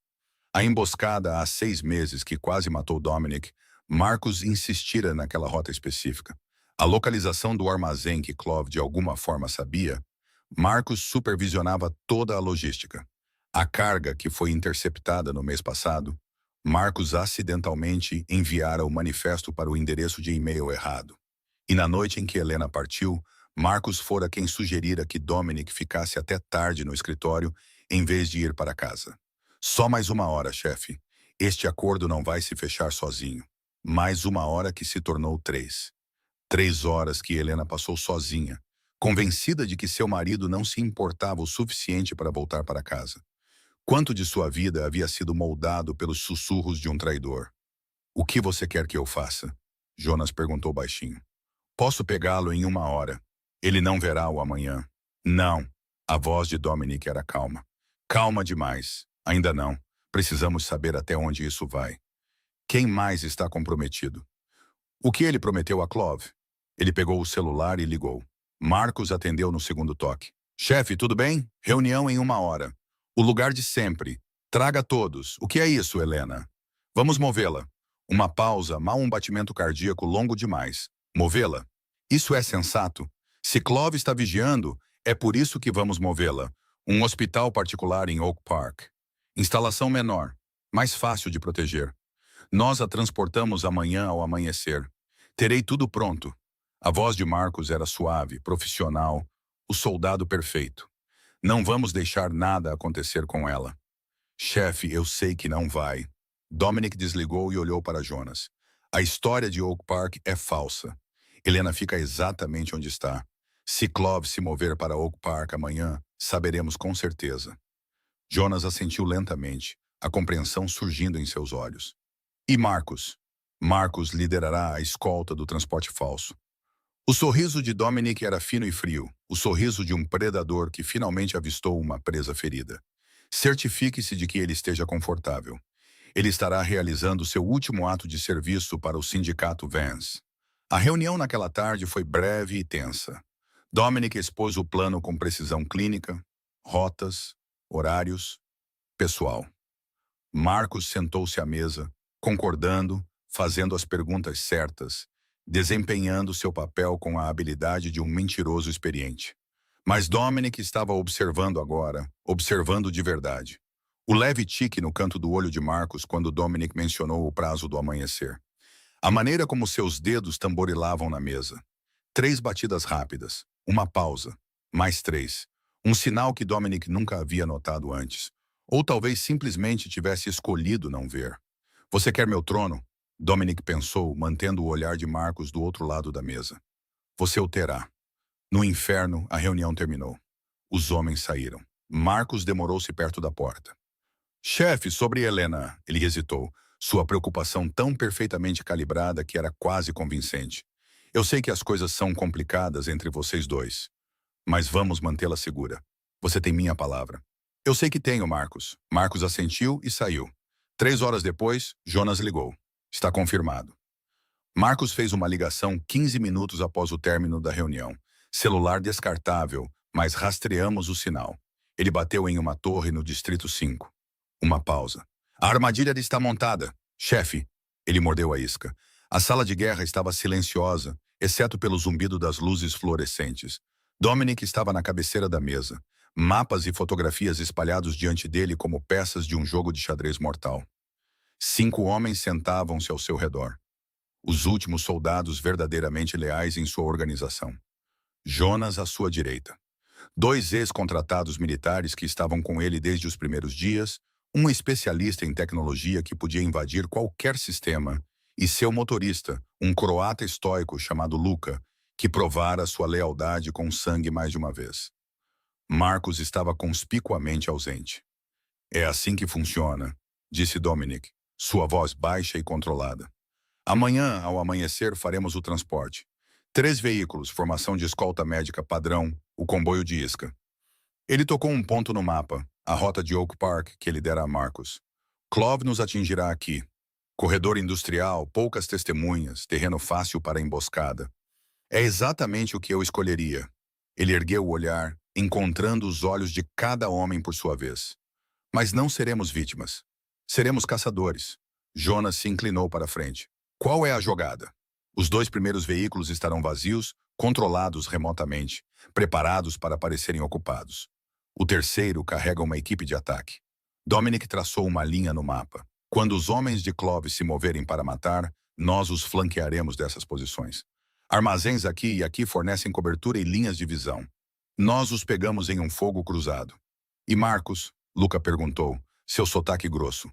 A emboscada há 6 meses que quase matou Dominic, Marcus insistira naquela rota específica. A localização do armazém que Clove de alguma forma sabia, Marcus supervisionava toda a logística. A carga que foi interceptada no mês passado, Marcus acidentalmente enviara o manifesto para o endereço de e-mail errado. E na noite em que Helena partiu, Marcus fora quem sugerira que Dominic ficasse até tarde no escritório em vez de ir para casa. Só mais 1 hora, chefe. Este acordo não vai se fechar sozinho. Mais 1 hora que se tornou 3. 3 horas que Helena passou sozinha, convencida de que seu marido não se importava o suficiente para voltar para casa. Quanto de sua vida havia sido moldado pelos sussurros de um traidor? O que você quer que eu faça? Jonas perguntou baixinho. Posso pegá-lo em 1 hora. Ele não verá o amanhã. Não. A voz de Dominic era calma. Calma demais. Ainda não. Precisamos saber até onde isso vai. Quem mais está comprometido? O que ele prometeu a Clove? Ele pegou o celular e ligou. Marcos atendeu no segundo toque. Chefe, tudo bem? Reunião em 1 hora. O lugar de sempre. Traga todos. O que é isso, Helena? Vamos movê-la. Uma pausa, mal um batimento cardíaco longo demais. Movê-la? Isso é sensato. Se Clove está vigiando, é por isso que vamos movê-la. Um hospital particular em Oak Park. Instalação menor, mais fácil de proteger. Nós a transportamos amanhã ao amanhecer. Terei tudo pronto. A voz de Marcos era suave, profissional, o soldado perfeito. Não vamos deixar nada acontecer com ela. Chefe, eu sei que não vai. Dominic desligou e olhou para Jonas. A história de Oak Park é falsa. Helena fica exatamente onde está. Se Clove se mover para Oak Park amanhã, saberemos com certeza. Jonas assentiu lentamente, a compreensão surgindo em seus olhos. E Marcos? Marcos liderará a escolta do transporte falso. O sorriso de Dominic era fino e frio, o sorriso de um predador que finalmente avistou uma presa ferida. Certifique-se de que ele esteja confortável. Ele estará realizando seu último ato de serviço para o sindicato Vance. A reunião naquela tarde foi breve e tensa. Dominic expôs o plano com precisão clínica, rotas, horários, pessoal. Marcos sentou-se à mesa, concordando, fazendo as perguntas certas, desempenhando seu papel com a habilidade de um mentiroso experiente. Mas Dominic estava observando agora, observando de verdade. O leve tique no canto do olho de Marcos quando Dominic mencionou o prazo do amanhecer. A maneira como seus dedos tamborilavam na mesa. 3 batidas rápidas, uma pausa, mais 3. Um sinal que Dominic nunca havia notado antes. Ou talvez simplesmente tivesse escolhido não ver. Você quer meu trono? Dominic pensou, mantendo o olhar de Marcos do outro lado da mesa. Você o terá. No inferno, a reunião terminou. Os homens saíram. Marcos demorou-se perto da porta. Chefe, sobre Helena, ele hesitou, sua preocupação tão perfeitamente calibrada que era quase convincente. Eu sei que as coisas são complicadas entre vocês dois, mas vamos mantê-la segura. Você tem minha palavra. Eu sei que tenho, Marcos. Marcos assentiu e saiu. 3 horas depois, Jonas ligou. Está confirmado. Marcos fez uma ligação 15 minutos após o término da reunião. Celular descartável, mas rastreamos o sinal. Ele bateu em uma torre no Distrito 5. Uma pausa. A armadilha está montada. Chefe. Ele mordeu a isca. A sala de guerra estava silenciosa, exceto pelo zumbido das luzes fluorescentes. Dominic estava na cabeceira da mesa, Mapas e fotografias espalhados diante dele como peças de um jogo de xadrez mortal. 5 homens sentavam-se ao seu redor. Os últimos soldados verdadeiramente leais em sua organização. Jonas à sua direita. 2 ex-contratados militares que estavam com ele desde os primeiros dias, um especialista em tecnologia que podia invadir qualquer sistema, e seu motorista, um croata estoico chamado Luka, que provara sua lealdade com sangue mais de uma vez. Marcos estava conspicuamente ausente. É assim que funciona, disse Dominic, sua voz baixa e controlada. Amanhã, ao amanhecer, faremos o transporte. 3 veículos, formação de escolta médica padrão, o comboio de isca. Ele tocou um ponto no mapa, a rota de Oak Park que ele dera a Marcos. Clove nos atingirá aqui. Corredor industrial, poucas testemunhas, terreno fácil para emboscada. É exatamente o que eu escolheria. Ele ergueu o olhar, encontrando os olhos de cada homem por sua vez. Mas não seremos vítimas. Seremos caçadores. Jonas se inclinou para a frente. Qual é a jogada? Os 2 primeiros veículos estarão vazios, controlados remotamente, preparados para parecerem ocupados. O terceiro carrega uma equipe de ataque. Dominic traçou uma linha no mapa. Quando os homens de Clove se moverem para matar, nós os flanquearemos dessas posições. Armazéns aqui e aqui fornecem cobertura e linhas de visão. Nós os pegamos em um fogo cruzado. E Marcos? Luca perguntou, seu sotaque grosso.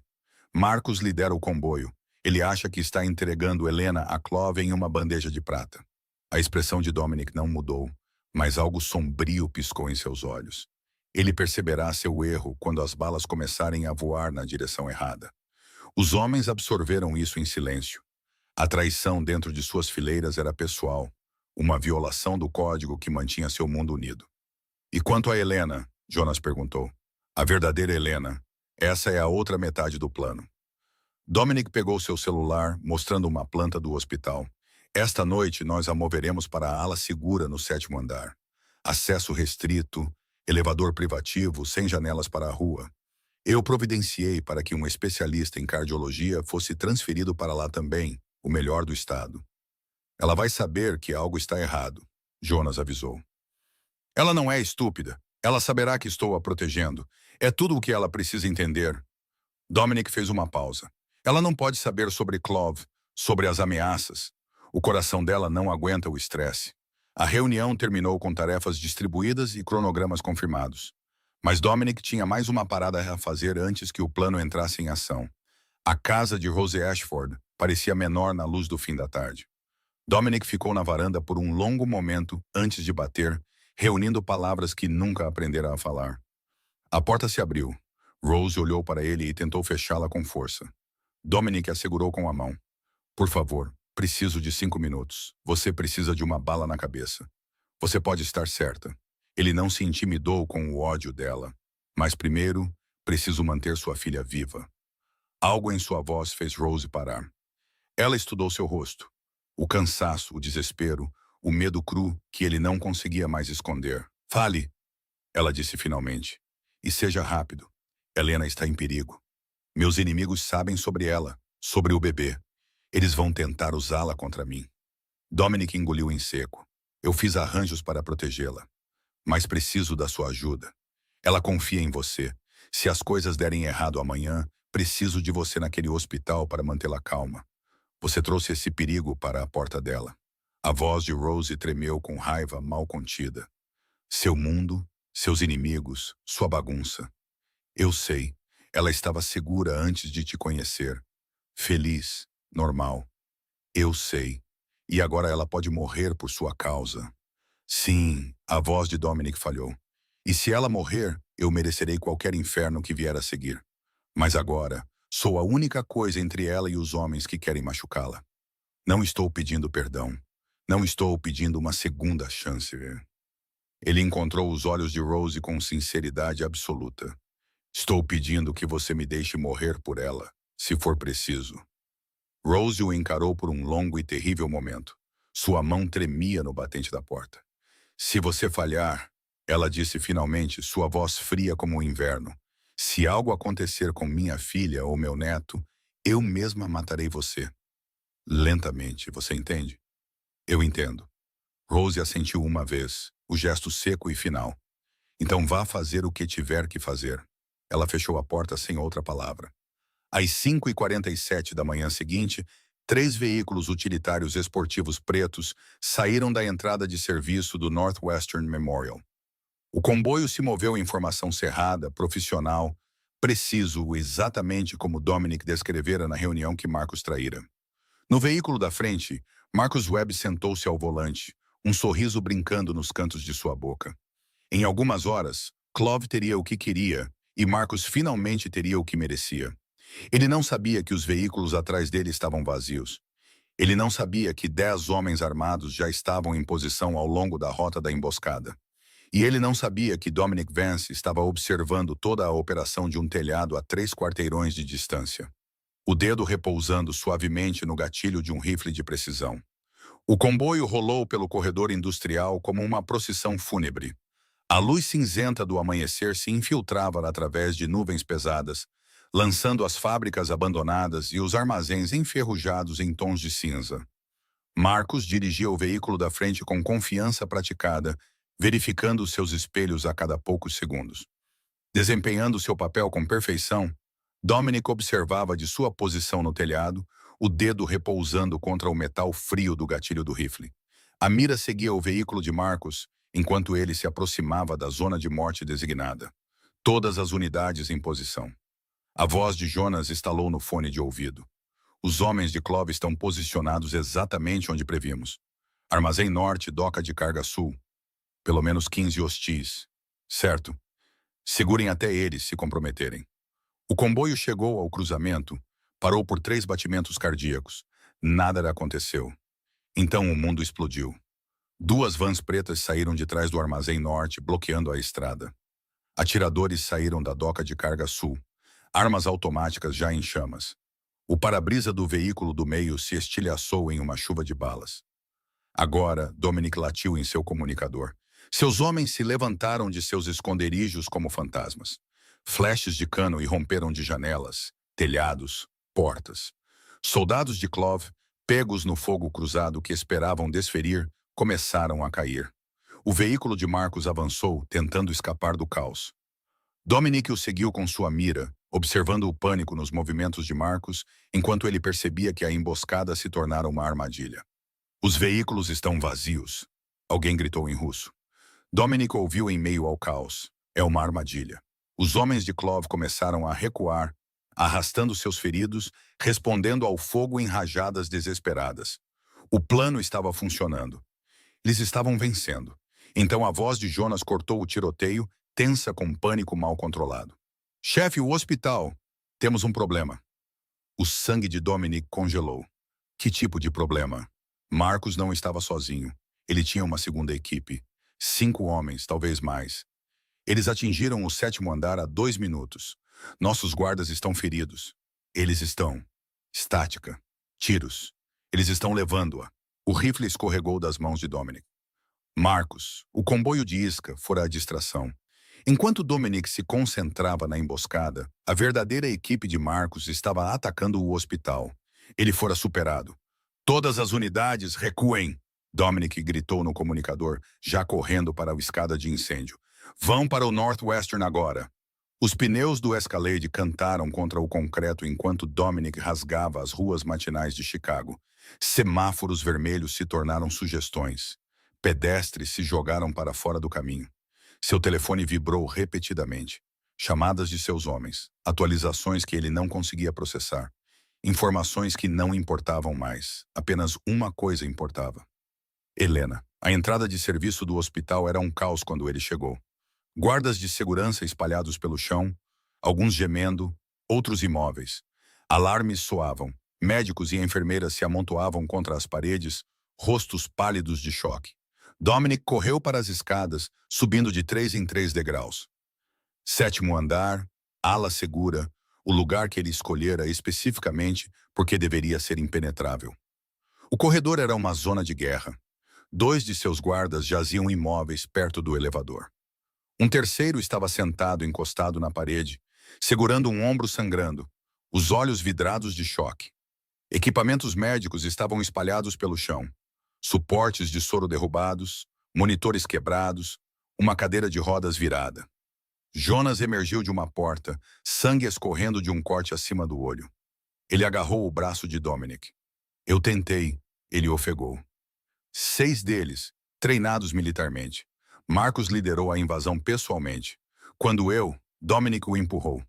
Marcos lidera o comboio. Ele acha que está entregando Helena a Clove em uma bandeja de prata. A expressão de Dominic não mudou, mas algo sombrio piscou em seus olhos. Ele perceberá seu erro quando as balas começarem a voar na direção errada. Os homens absorveram isso em silêncio. A traição dentro de suas fileiras era pessoal, uma violação do código que mantinha seu mundo unido. E quanto a Helena? Jonas perguntou. A verdadeira Helena. Essa é a outra metade do plano. Dominic pegou seu celular, mostrando uma planta do hospital. Esta noite nós a moveremos para a ala segura no 7º andar. Acesso restrito, elevador privativo, sem janelas para a rua. Eu providenciei para que um especialista em cardiologia fosse transferido para lá também, o melhor do estado. Ela vai saber que algo está errado, Jonas avisou. Ela não é estúpida. Ela saberá que estou a protegendo. É tudo o que ela precisa entender. Dominic fez uma pausa. Ela não pode saber sobre Clove, sobre as ameaças. O coração dela não aguenta o estresse. A reunião terminou com tarefas distribuídas e cronogramas confirmados. Mas Dominic tinha mais uma parada a fazer antes que o plano entrasse em ação. A casa de Rose Ashford parecia menor na luz do fim da tarde. Dominic ficou na varanda por um longo momento antes de bater, reunindo palavras que nunca aprendera a falar. A porta se abriu. Rose olhou para ele e tentou fechá-la com força. Dominic a segurou com a mão. Por favor, preciso de 5 minutos. Você precisa de uma bala na cabeça. Você pode estar certa. Ele não se intimidou com o ódio dela. Mas primeiro, preciso manter sua filha viva. Algo em sua voz fez Rose parar. Ela estudou seu rosto. O cansaço, o desespero, o medo cru que ele não conseguia mais esconder. Fale, ela disse finalmente. E seja rápido. Helena está em perigo. Meus inimigos sabem sobre ela, sobre o bebê. Eles vão tentar usá-la contra mim. Dominic engoliu em seco. Eu fiz arranjos para protegê-la. Mas preciso da sua ajuda. Ela confia em você. Se as coisas derem errado amanhã, preciso de você naquele hospital para mantê-la calma. Você trouxe esse perigo para a porta dela. A voz de Rose tremeu com raiva mal contida. Seu mundo, seus inimigos, sua bagunça. Eu sei. Ela estava segura antes de te conhecer. Feliz, normal. Eu sei. E agora ela pode morrer por sua causa. Sim, a voz de Dominic falhou. E se ela morrer, eu merecerei qualquer inferno que vier a seguir. Mas agora, sou a única coisa entre ela e os homens que querem machucá-la. Não estou pedindo perdão. Não estou pedindo uma segunda chance. Ele encontrou os olhos de Rose com sinceridade absoluta. Estou pedindo que você me deixe morrer por ela, se for preciso. Rose o encarou por um longo e terrível momento. Sua mão tremia no batente da porta. Se você falhar, ela disse finalmente, sua voz fria como o inverno. Se algo acontecer com minha filha ou meu neto, eu mesma matarei você. Lentamente, você entende? Eu entendo. Rose assentiu uma vez, o gesto seco e final. Então vá fazer o que tiver que fazer. Ela fechou a porta sem outra palavra. Às 5h47 da manhã seguinte, 3 veículos utilitários esportivos pretos saíram da entrada de serviço do Northwestern Memorial. O comboio se moveu em formação cerrada, profissional, preciso, exatamente como Dominic descrevera na reunião que Marcus traíra. No veículo da frente, Marcus Webb sentou-se ao volante, um sorriso brincando nos cantos de sua boca. Em algumas horas, Clove teria o que queria e Marcus finalmente teria o que merecia. Ele não sabia que os veículos atrás dele estavam vazios. Ele não sabia que 10 homens armados já estavam em posição ao longo da rota da emboscada. E ele não sabia que Dominic Vance estava observando toda a operação de um telhado a 3 quarteirões de distância. O dedo repousando suavemente no gatilho de um rifle de precisão. O comboio rolou pelo corredor industrial como uma procissão fúnebre. A luz cinzenta do amanhecer se infiltrava através de nuvens pesadas, lançando as fábricas abandonadas e os armazéns enferrujados em tons de cinza. Marcus dirigia o veículo da frente com confiança praticada, verificando seus espelhos a cada poucos segundos. Desempenhando seu papel com perfeição, Dominic observava de sua posição no telhado, o dedo repousando contra o metal frio do gatilho do rifle. A mira seguia o veículo de Marcus, enquanto ele se aproximava da zona de morte designada. Todas as unidades em posição. A voz de Jonas estalou no fone de ouvido. Os homens de Clove estão posicionados exatamente onde previmos. Armazém Norte, doca de carga sul. Pelo menos 15 hostis. Certo. Segurem até eles se comprometerem. O comboio chegou ao cruzamento, parou por 3 batimentos cardíacos. Nada aconteceu. Então o mundo explodiu. 2 vans pretas saíram de trás do Armazém Norte, bloqueando a estrada. Atiradores saíram da doca de carga sul. Armas automáticas já em chamas. O para-brisa do veículo do meio se estilhaçou em uma chuva de balas. Agora, Dominic latiu em seu comunicador. Seus homens se levantaram de seus esconderijos como fantasmas. Flashes de cano irromperam de janelas, telhados, portas. Soldados de Clove, pegos no fogo cruzado que esperavam desferir, começaram a cair. O veículo de Marcus avançou, tentando escapar do caos. Dominic o seguiu com sua mira, observando o pânico nos movimentos de Marcus, enquanto ele percebia que a emboscada se tornara uma armadilha. Os veículos estão vazios, alguém gritou em russo. Dominic ouviu em meio ao caos. É uma armadilha. Os homens de Clove começaram a recuar, arrastando seus feridos, respondendo ao fogo em rajadas desesperadas. O plano estava funcionando. Eles estavam vencendo. Então a voz de Jonas cortou o tiroteio, tensa com pânico mal controlado. Chefe, o hospital. Temos um problema. O sangue de Dominic congelou. Que tipo de problema? Marcus não estava sozinho. Ele tinha uma segunda equipe. 5 homens, talvez mais. Eles atingiram o 7º andar há 2 minutos. Nossos guardas estão feridos. Eles estão. Estática. Tiros. Eles estão levando-a. O rifle escorregou das mãos de Dominic. Marcus, o comboio de isca, fora a distração. Enquanto Dominic se concentrava na emboscada, a verdadeira equipe de Marcus estava atacando o hospital. Ele fora superado. Todas as unidades recuem! Dominic gritou no comunicador, já correndo para a escada de incêndio. Vão para o Northwestern agora. Os pneus do Escalade cantaram contra o concreto enquanto Dominic rasgava as ruas matinais de Chicago. Semáforos vermelhos se tornaram sugestões. Pedestres se jogaram para fora do caminho. Seu telefone vibrou repetidamente. Chamadas de seus homens, atualizações que ele não conseguia processar. Informações que não importavam mais. Apenas uma coisa importava. Helena. A entrada de serviço do hospital era um caos quando ele chegou. Guardas de segurança espalhados pelo chão, alguns gemendo, outros imóveis. Alarmes soavam. Médicos e enfermeiras se amontoavam contra as paredes, rostos pálidos de choque. Dominic correu para as escadas, subindo de 3 em 3 degraus. 7º andar, ala segura, o lugar que ele escolhera especificamente porque deveria ser impenetrável. O corredor era uma zona de guerra. 2 de seus guardas jaziam imóveis perto do elevador. Um terceiro estava sentado encostado na parede, segurando um ombro sangrando, os olhos vidrados de choque. Equipamentos médicos estavam espalhados pelo chão. Suportes de soro derrubados, monitores quebrados, uma cadeira de rodas virada. Jonas emergiu de uma porta, sangue escorrendo de um corte acima do olho. Ele agarrou o braço de Dominic. Eu tentei, ele ofegou. 6 deles, treinados militarmente. Marcos liderou a invasão pessoalmente. Quando Dominic o empurrou.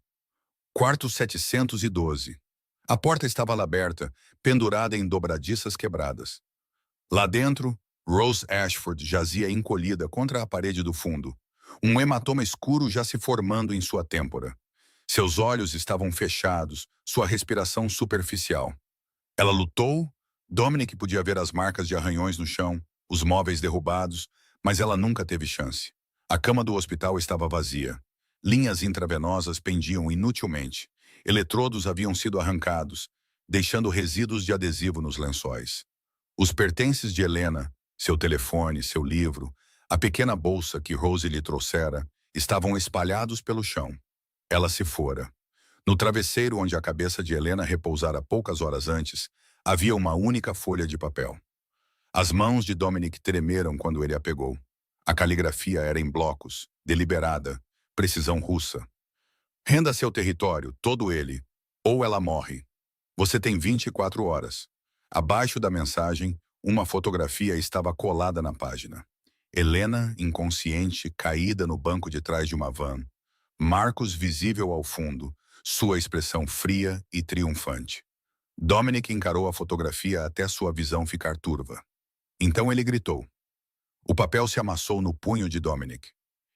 Quarto 712. A porta estava aberta, pendurada em dobradiças quebradas. Lá dentro, Rose Ashford jazia encolhida contra a parede do fundo, um hematoma escuro já se formando em sua têmpora. Seus olhos estavam fechados, sua respiração superficial. Ela lutou. Dominic podia ver as marcas de arranhões no chão, os móveis derrubados, mas ela nunca teve chance. A cama do hospital estava vazia. Linhas intravenosas pendiam inutilmente. Eletrodos haviam sido arrancados, deixando resíduos de adesivo nos lençóis. Os pertences de Helena, seu telefone, seu livro, a pequena bolsa que Rose lhe trouxera, estavam espalhados pelo chão. Ela se fora. No travesseiro onde a cabeça de Helena repousara poucas horas antes, havia uma única folha de papel. As mãos de Dominic tremeram quando ele a pegou. A caligrafia era em blocos, deliberada, precisão russa. Renda seu território, todo ele, ou ela morre. Você tem 24 horas. Abaixo da mensagem, uma fotografia estava colada na página. Helena, inconsciente, caída no banco de trás de uma van. Marcos visível ao fundo, sua expressão fria e triunfante. Dominic encarou a fotografia até sua visão ficar turva. Então ele gritou. O papel se amassou no punho de Dominic.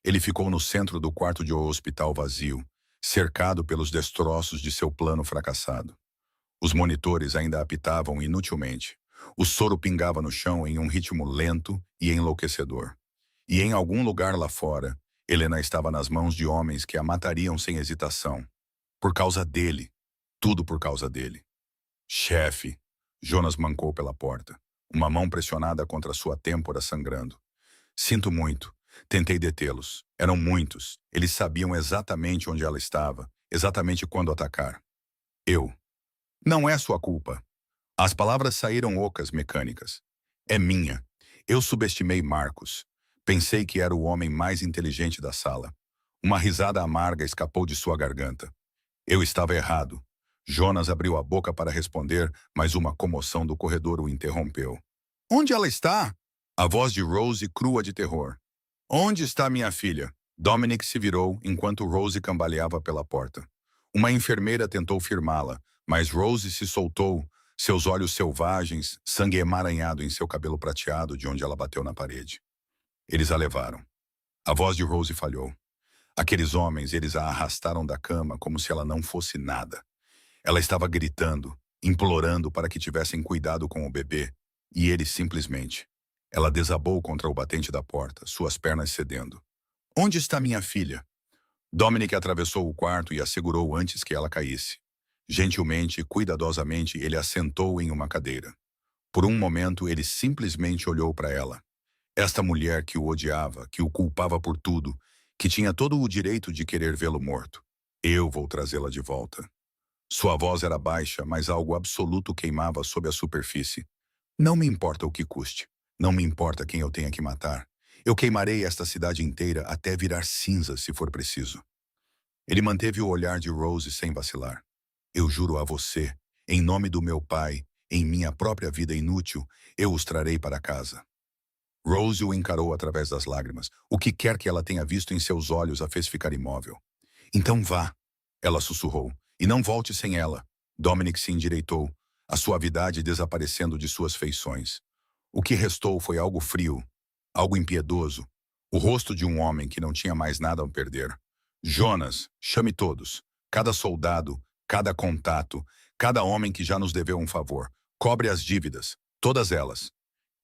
Ele ficou no centro do quarto de hospital vazio, cercado pelos destroços de seu plano fracassado. Os monitores ainda apitavam inutilmente. O soro pingava no chão em um ritmo lento e enlouquecedor. E em algum lugar lá fora, Helena estava nas mãos de homens que a matariam sem hesitação. Por causa dele. Tudo por causa dele. Chefe, Jonas mancou pela porta, uma mão pressionada contra sua têmpora sangrando. Sinto muito. Tentei detê-los. Eram muitos. Eles sabiam exatamente onde ela estava, exatamente quando atacar. Não é sua culpa. As palavras saíram ocas, mecânicas. É minha. Eu subestimei Marcos. Pensei que era o homem mais inteligente da sala. Uma risada amarga escapou de sua garganta. Eu estava errado. Jonas abriu a boca para responder, mas uma comoção do corredor o interrompeu. Onde ela está? A voz de Rose crua de terror. Onde está minha filha? Dominic se virou enquanto Rose cambaleava pela porta. Uma enfermeira tentou firmá-la, mas Rose se soltou, seus olhos selvagens, sangue emaranhado em seu cabelo prateado de onde ela bateu na parede. Eles a levaram. A voz de Rose falhou. Aqueles homens, eles a arrastaram da cama como se ela não fosse nada. Ela estava gritando, implorando para que tivessem cuidado com o bebê, e eles simplesmente. Ela desabou contra o batente da porta, suas pernas cedendo. Onde está minha filha? Dominic atravessou o quarto e a segurou antes que ela caísse. Gentilmente e cuidadosamente, ele a sentou em uma cadeira. Por um momento, ele simplesmente olhou para ela. Esta mulher que o odiava, que o culpava por tudo, que tinha todo o direito de querer vê-lo morto. Eu vou trazê-la de volta. Sua voz era baixa, mas algo absoluto queimava sob a superfície. Não me importa o que custe. Não me importa quem eu tenha que matar. Eu queimarei esta cidade inteira até virar cinza, se for preciso. Ele manteve o olhar de Rose sem vacilar. Eu juro a você, em nome do meu pai, em minha própria vida inútil, eu os trarei para casa. Rose o encarou através das lágrimas. O que quer que ela tenha visto em seus olhos a fez ficar imóvel. Então vá, ela sussurrou, e não volte sem ela. Dominic se endireitou, a suavidade desaparecendo de suas feições. O que restou foi algo frio, algo impiedoso, o rosto de um homem que não tinha mais nada a perder. Jonas, chame todos, cada soldado, cada contato, cada homem que já nos deveu um favor. Cobre as dívidas, todas elas.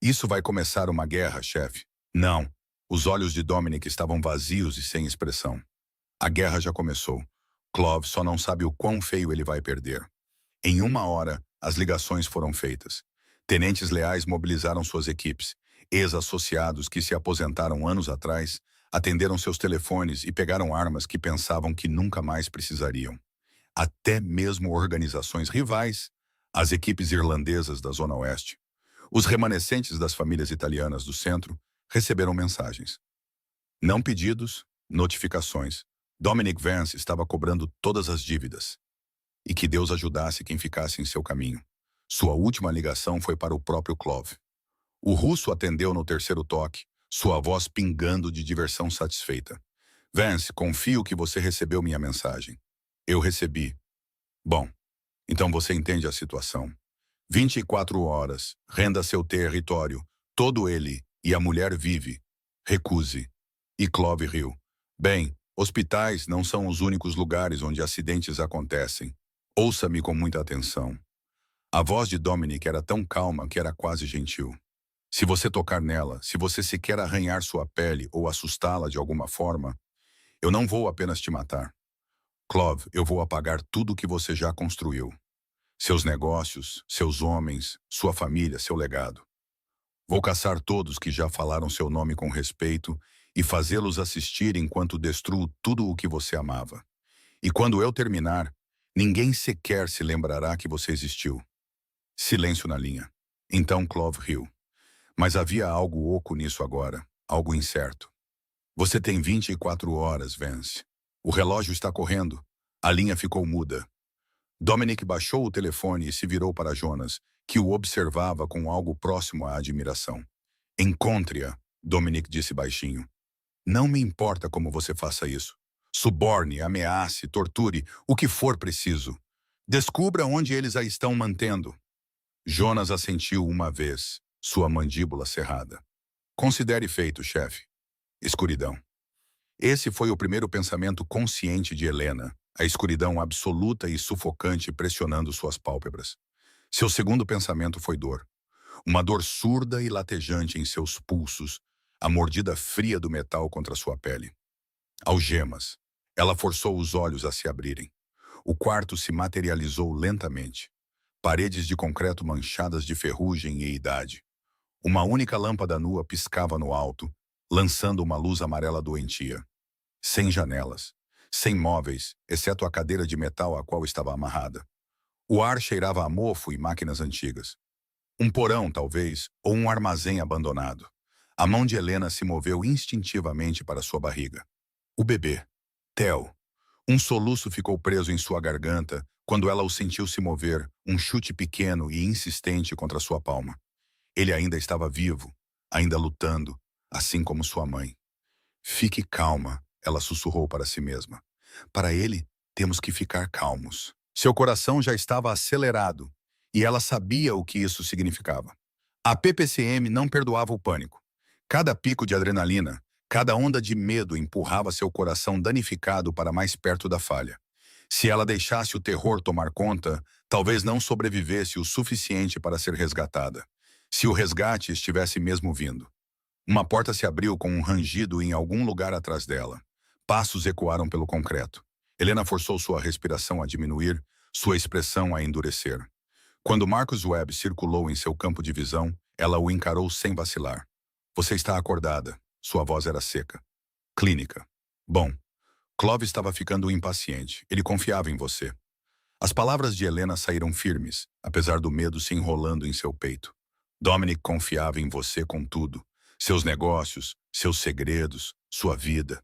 Isso vai começar uma guerra, chefe. Não. Os olhos de Dominic estavam vazios e sem expressão. A guerra já começou. Clove só não sabe o quão feio ele vai perder. Em 1 hora, as ligações foram feitas. Tenentes leais mobilizaram suas equipes. Ex-associados que se aposentaram anos atrás atenderam seus telefones e pegaram armas que pensavam que nunca mais precisariam. Até mesmo organizações rivais, as equipes irlandesas da Zona Oeste. Os remanescentes das famílias italianas do centro receberam mensagens. Não pedidos, notificações. Dominic Vance estava cobrando todas as dívidas. E que Deus ajudasse quem ficasse em seu caminho. Sua última ligação foi para o próprio Clove. O russo atendeu no terceiro toque, sua voz pingando de diversão satisfeita. Vance, confio que você recebeu minha mensagem. Eu recebi. Bom, então você entende a situação. 24 horas, renda seu território, todo ele, e a mulher vive. Recuse. E Clove riu. Bem, hospitais não são os únicos lugares onde acidentes acontecem. Ouça-me com muita atenção. A voz de Dominic era tão calma que era quase gentil. Se você tocar nela, se você sequer arranhar sua pele ou assustá-la de alguma forma, eu não vou apenas te matar. Clove, eu vou apagar tudo o que você já construiu. Seus negócios, seus homens, sua família, seu legado. Vou caçar todos que já falaram seu nome com respeito e fazê-los assistir enquanto destruo tudo o que você amava. E quando eu terminar, ninguém sequer se lembrará que você existiu. Silêncio na linha. Então Clove riu. Mas havia algo oco nisso agora, algo incerto. Você tem 24 horas, Vance. O relógio está correndo. A linha ficou muda. Dominic baixou o telefone e se virou para Jonas, que o observava com algo próximo à admiração. Encontre-a, Dominic disse baixinho. Não me importa como você faça isso. Suborne, ameace, torture, o que for preciso. Descubra onde eles a estão mantendo. Jonas assentiu uma vez, sua mandíbula cerrada. Considere feito, chefe. Escuridão. Esse foi o primeiro pensamento consciente de Helena, a escuridão absoluta e sufocante pressionando suas pálpebras. Seu segundo pensamento foi dor. Uma dor surda e latejante em seus pulsos, a mordida fria do metal contra sua pele. Algemas. Ela forçou os olhos a se abrirem. O quarto se materializou lentamente. Paredes de concreto manchadas de ferrugem e idade. Uma única lâmpada nua piscava no alto, lançando uma luz amarela doentia. Sem janelas, sem móveis, exceto a cadeira de metal a qual estava amarrada. O ar cheirava a mofo e máquinas antigas. Um porão, talvez, ou um armazém abandonado. A mão de Helena se moveu instintivamente para sua barriga. O bebê. Theo. Um soluço ficou preso em sua garganta quando ela o sentiu se mover, um chute pequeno e insistente contra sua palma. Ele ainda estava vivo, ainda lutando, assim como sua mãe. Fique calma, ela sussurrou para si mesma. Para ele, temos que ficar calmos. Seu coração já estava acelerado, e ela sabia o que isso significava. A PPCM não perdoava o pânico. Cada pico de adrenalina, cada onda de medo empurrava seu coração danificado para mais perto da falha. Se ela deixasse o terror tomar conta, talvez não sobrevivesse o suficiente para ser resgatada. Se o resgate estivesse mesmo vindo. Uma porta se abriu com um rangido em algum lugar atrás dela. Passos ecoaram pelo concreto. Helena forçou sua respiração a diminuir, sua expressão a endurecer. Quando Marcus Webb circulou em seu campo de visão, ela o encarou sem vacilar. Você está acordada. Sua voz era seca. Clínica. Bom, Clove estava ficando impaciente. Ele confiava em você. As palavras de Helena saíram firmes, apesar do medo se enrolando em seu peito. Dominic confiava em você com tudo. Seus negócios, seus segredos, sua vida.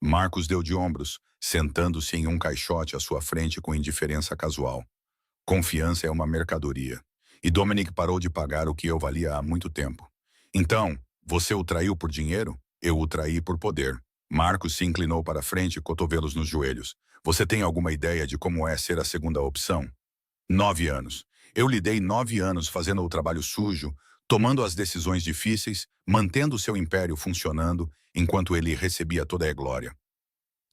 Marcus deu de ombros, sentando-se em um caixote à sua frente com indiferença casual. Confiança é uma mercadoria. E Dominic parou de pagar o que eu valia há muito tempo. Então, você o traiu por dinheiro? Eu o traí por poder. Marcus se inclinou para frente, cotovelos nos joelhos. Você tem alguma ideia de como é ser a segunda opção? 9 anos. Eu lidei 9 anos fazendo o trabalho sujo, tomando as decisões difíceis, mantendo seu império funcionando, enquanto ele recebia toda a glória.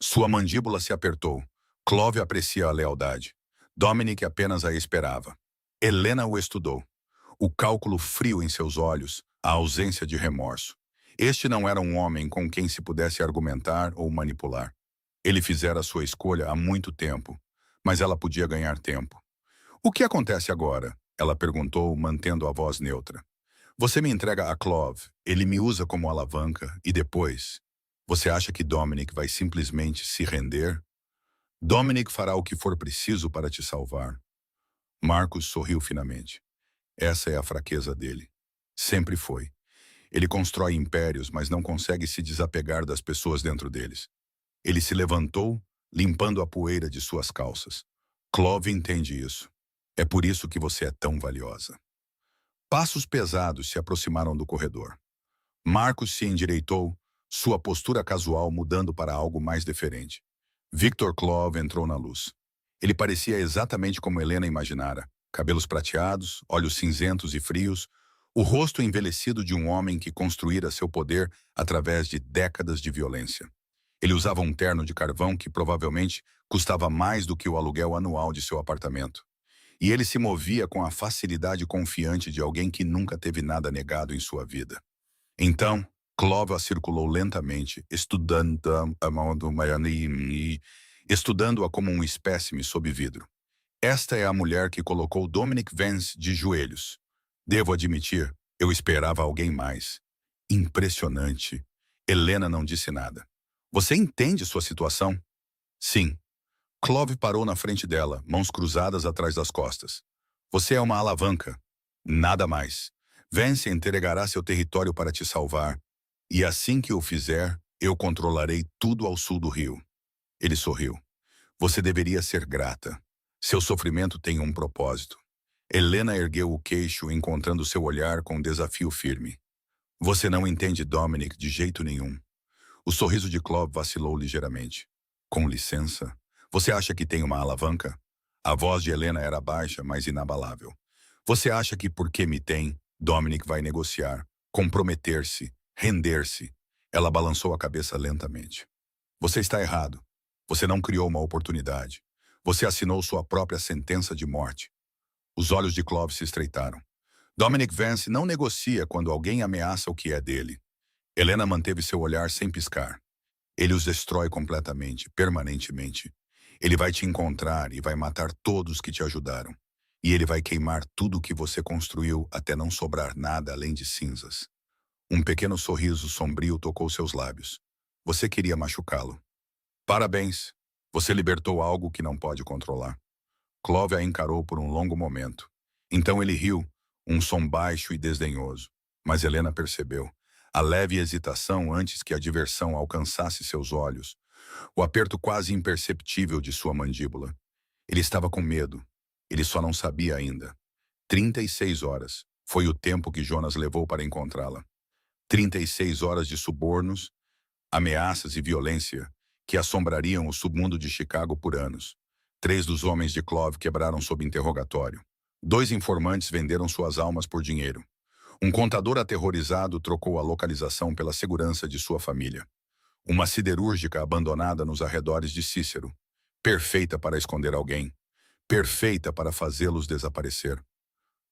Sua mandíbula se apertou. Clove aprecia a lealdade. Dominic apenas a esperava. Helena o estudou. O cálculo frio em seus olhos, a ausência de remorso. Este não era um homem com quem se pudesse argumentar ou manipular. Ele fizera sua escolha há muito tempo, mas ela podia ganhar tempo. O que acontece agora? Ela perguntou, mantendo a voz neutra. Você me entrega a Clove, ele me usa como alavanca, e depois? Você acha que Dominic vai simplesmente se render? Dominic fará o que for preciso para te salvar. Marcus sorriu finamente. Essa é a fraqueza dele. Sempre foi. Ele constrói impérios, mas não consegue se desapegar das pessoas dentro deles. Ele se levantou, limpando a poeira de suas calças. Clove entende isso. É por isso que você é tão valiosa. Passos pesados se aproximaram do corredor. Marcos se endireitou, sua postura casual mudando para algo mais deferente. Victor Clove entrou na luz. Ele parecia exatamente como Helena imaginara. Cabelos prateados, olhos cinzentos e frios, o rosto envelhecido de um homem que construíra seu poder através de décadas de violência. Ele usava um terno de carvão que provavelmente custava mais do que o aluguel anual de seu apartamento. E ele se movia com a facilidade confiante de alguém que nunca teve nada negado em sua vida. Então, Clove a circulou lentamente, estudando-a como um espécime sob vidro. Esta é a mulher que colocou Dominic Vance de joelhos. Devo admitir, eu esperava alguém mais. Impressionante. Helena não disse nada. Você entende sua situação? Sim. Clove parou na frente dela, mãos cruzadas atrás das costas. Você é uma alavanca. Nada mais. Vance entregará seu território para te salvar. E assim que o fizer, eu controlarei tudo ao sul do rio. Ele sorriu. Você deveria ser grata. Seu sofrimento tem um propósito. Helena ergueu o queixo, encontrando seu olhar com um desafio firme. Você não entende Dominic de jeito nenhum. O sorriso de Clove vacilou ligeiramente. Com licença. Você acha que tem uma alavanca? A voz de Helena era baixa, mas inabalável. Você acha que porque me tem, Dominic vai negociar, comprometer-se, render-se? Ela balançou a cabeça lentamente. Você está errado. Você não criou uma oportunidade. Você assinou sua própria sentença de morte. Os olhos de Clove se estreitaram. Dominic Vance não negocia quando alguém ameaça o que é dele. Helena manteve seu olhar sem piscar. Ele os destrói completamente, permanentemente. Ele vai te encontrar e vai matar todos que te ajudaram. E ele vai queimar tudo o que você construiu até não sobrar nada além de cinzas. Um pequeno sorriso sombrio tocou seus lábios. Você queria machucá-lo. Parabéns. Você libertou algo que não pode controlar. Clove a encarou por um longo momento. Então ele riu, um som baixo e desdenhoso. Mas Helena percebeu. A leve hesitação antes que a diversão alcançasse seus olhos. O aperto quase imperceptível de sua mandíbula. Ele estava com medo. Ele só não sabia ainda. 36 horas. Foi o tempo que Jonas levou para encontrá-la. 36 horas de subornos, ameaças e violência que assombrariam o submundo de Chicago por anos. 3 dos homens de Clove quebraram sob interrogatório. 2 informantes venderam suas almas por dinheiro. Um contador aterrorizado trocou a localização pela segurança de sua família. Uma siderúrgica abandonada nos arredores de Cícero. Perfeita para esconder alguém. Perfeita para fazê-los desaparecer.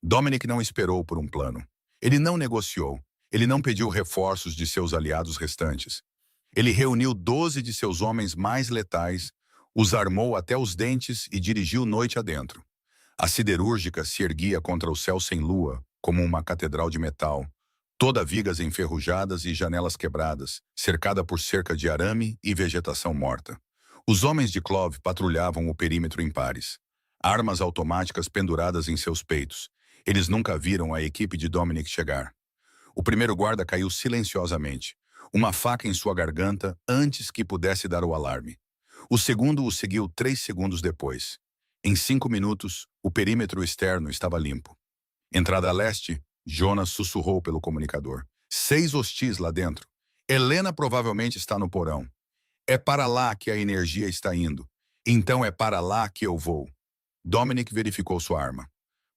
Dominic não esperou por um plano. Ele não negociou. Ele não pediu reforços de seus aliados restantes. Ele reuniu 12 de seus homens mais letais, os armou até os dentes e dirigiu noite adentro. A siderúrgica se erguia contra o céu sem lua, como uma catedral de metal, toda vigas enferrujadas e janelas quebradas, cercada por cerca de arame e vegetação morta. Os homens de Clove patrulhavam o perímetro em pares, armas automáticas penduradas em seus peitos. Eles nunca viram a equipe de Dominic chegar. O primeiro guarda caiu silenciosamente, uma faca em sua garganta antes que pudesse dar o alarme. O segundo o seguiu 3 segundos depois. Em 5 minutos, o perímetro externo estava limpo. Entrada a leste, Jonas sussurrou pelo comunicador. 6 hostis lá dentro. Helena provavelmente está no porão. É para lá que a energia está indo. Então é para lá que eu vou. Dominic verificou sua arma.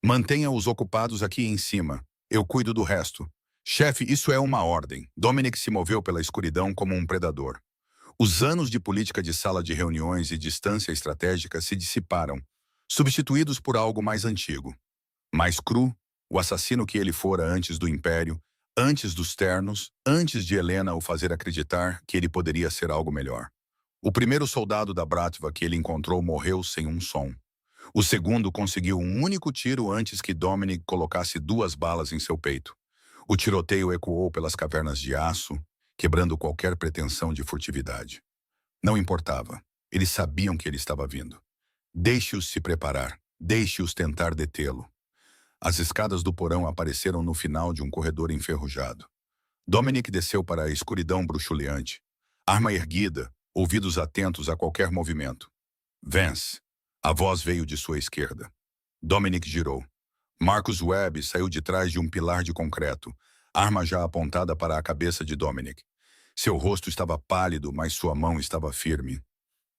Mantenha-os ocupados aqui em cima. Eu cuido do resto. Chefe, isso é uma ordem. Dominic se moveu pela escuridão como um predador. Os anos de política de sala de reuniões e distância estratégica se dissiparam, substituídos por algo mais antigo. Mais cru, o assassino que ele fora antes do Império, antes dos ternos, antes de Helena o fazer acreditar que ele poderia ser algo melhor. O primeiro soldado da Bratva que ele encontrou morreu sem um som. O segundo conseguiu um único tiro antes que Dominic colocasse 2 balas em seu peito. O tiroteio ecoou pelas cavernas de aço, quebrando qualquer pretensão de furtividade. Não importava. Eles sabiam que ele estava vindo. Deixe-os se preparar. Deixe-os tentar detê-lo. As escadas do porão apareceram no final de um corredor enferrujado. Dominic desceu para a escuridão bruxuleante. Arma erguida, ouvidos atentos a qualquer movimento. Vance. A voz veio de sua esquerda. Dominic girou. Marcus Webb saiu de trás de um pilar de concreto, arma já apontada para a cabeça de Dominic. Seu rosto estava pálido, mas sua mão estava firme.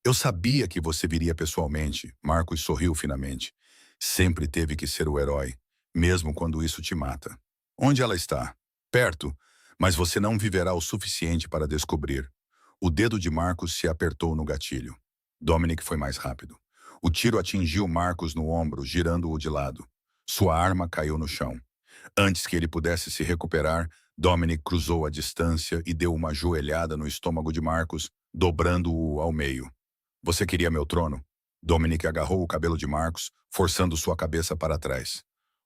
Eu sabia que você viria pessoalmente, Marcus sorriu finamente. Sempre teve que ser o herói, mesmo quando isso te mata. Onde ela está? Perto, mas você não viverá o suficiente para descobrir. O dedo de Marcus se apertou no gatilho. Dominic foi mais rápido. O tiro atingiu Marcus no ombro, girando-o de lado. Sua arma caiu no chão. Antes que ele pudesse se recuperar, Dominic cruzou a distância e deu uma joelhada no estômago de Marcus, dobrando-o ao meio. Você queria meu trono? Dominic agarrou o cabelo de Marcus, forçando sua cabeça para trás.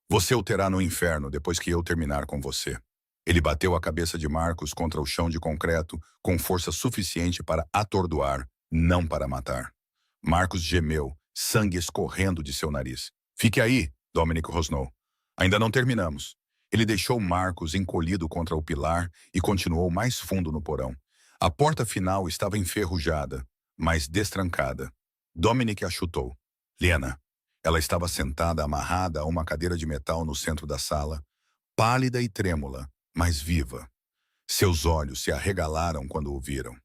Você o terá no inferno depois que eu terminar com você. Ele bateu a cabeça de Marcus contra o chão de concreto com força suficiente para atordoar, não para matar. Marcus gemeu, sangue escorrendo de seu nariz. Fique aí, Dominic rosnou. Ainda não terminamos. Ele deixou Marcus encolhido contra o pilar e continuou mais fundo no porão. A porta final estava enferrujada, mas destrancada. Dominic a chutou. Lena. Ela estava sentada amarrada a uma cadeira de metal no centro da sala, pálida e trêmula, mas viva. Seus olhos se arregalaram quando o viram.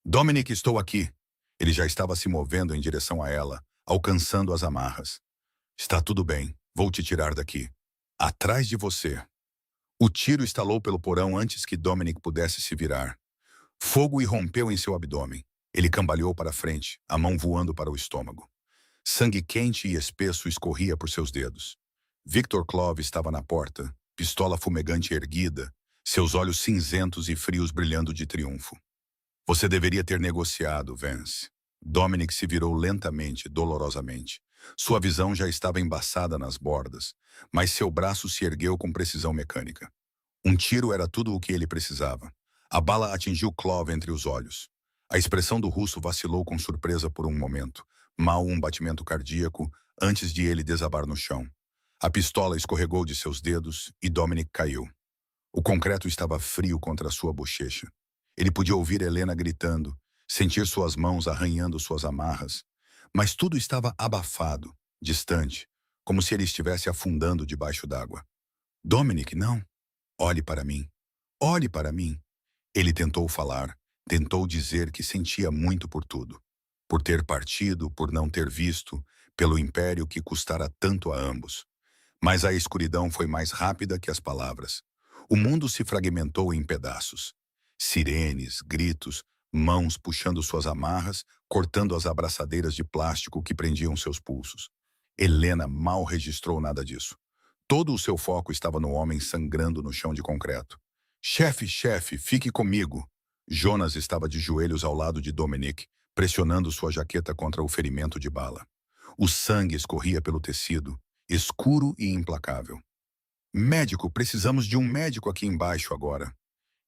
Dominic, estou aqui. Ele já estava se movendo em direção a ela, alcançando as amarras. Está tudo bem, vou te tirar daqui. Atrás de você. O tiro estalou pelo porão antes que Dominic pudesse se virar. Fogo irrompeu em seu abdômen. Ele cambaleou para frente, a mão voando para o estômago. Sangue quente e espesso escorria por seus dedos. Victor Clove estava na porta, pistola fumegante erguida, seus olhos cinzentos e frios brilhando de triunfo. Você deveria ter negociado, Vance. Dominic se virou lentamente, dolorosamente. Sua visão já estava embaçada nas bordas, mas seu braço se ergueu com precisão mecânica. Um tiro era tudo o que ele precisava. A bala atingiu Clove entre os olhos. A expressão do russo vacilou com surpresa por um momento, mal um batimento cardíaco, antes de ele desabar no chão. A pistola escorregou de seus dedos e Dominic caiu. O concreto estava frio contra sua bochecha. Ele podia ouvir Helena gritando, sentir suas mãos arranhando suas amarras, mas tudo estava abafado, distante, como se ele estivesse afundando debaixo d'água. Dominic, não. Olhe para mim. Olhe para mim. Ele tentou falar, tentou dizer que sentia muito por tudo. Por ter partido, por não ter visto, pelo império que custara tanto a ambos. Mas a escuridão foi mais rápida que as palavras. O mundo se fragmentou em pedaços. Sirenes, gritos, mãos puxando suas amarras, cortando as abraçadeiras de plástico que prendiam seus pulsos. Helena mal registrou nada disso. Todo o seu foco estava no homem sangrando no chão de concreto. Chefe, chefe, fique comigo. Jonas estava de joelhos ao lado de Dominic, pressionando sua jaqueta contra o ferimento de bala. O sangue escorria pelo tecido, escuro e implacável. Médico, precisamos de um médico aqui embaixo agora.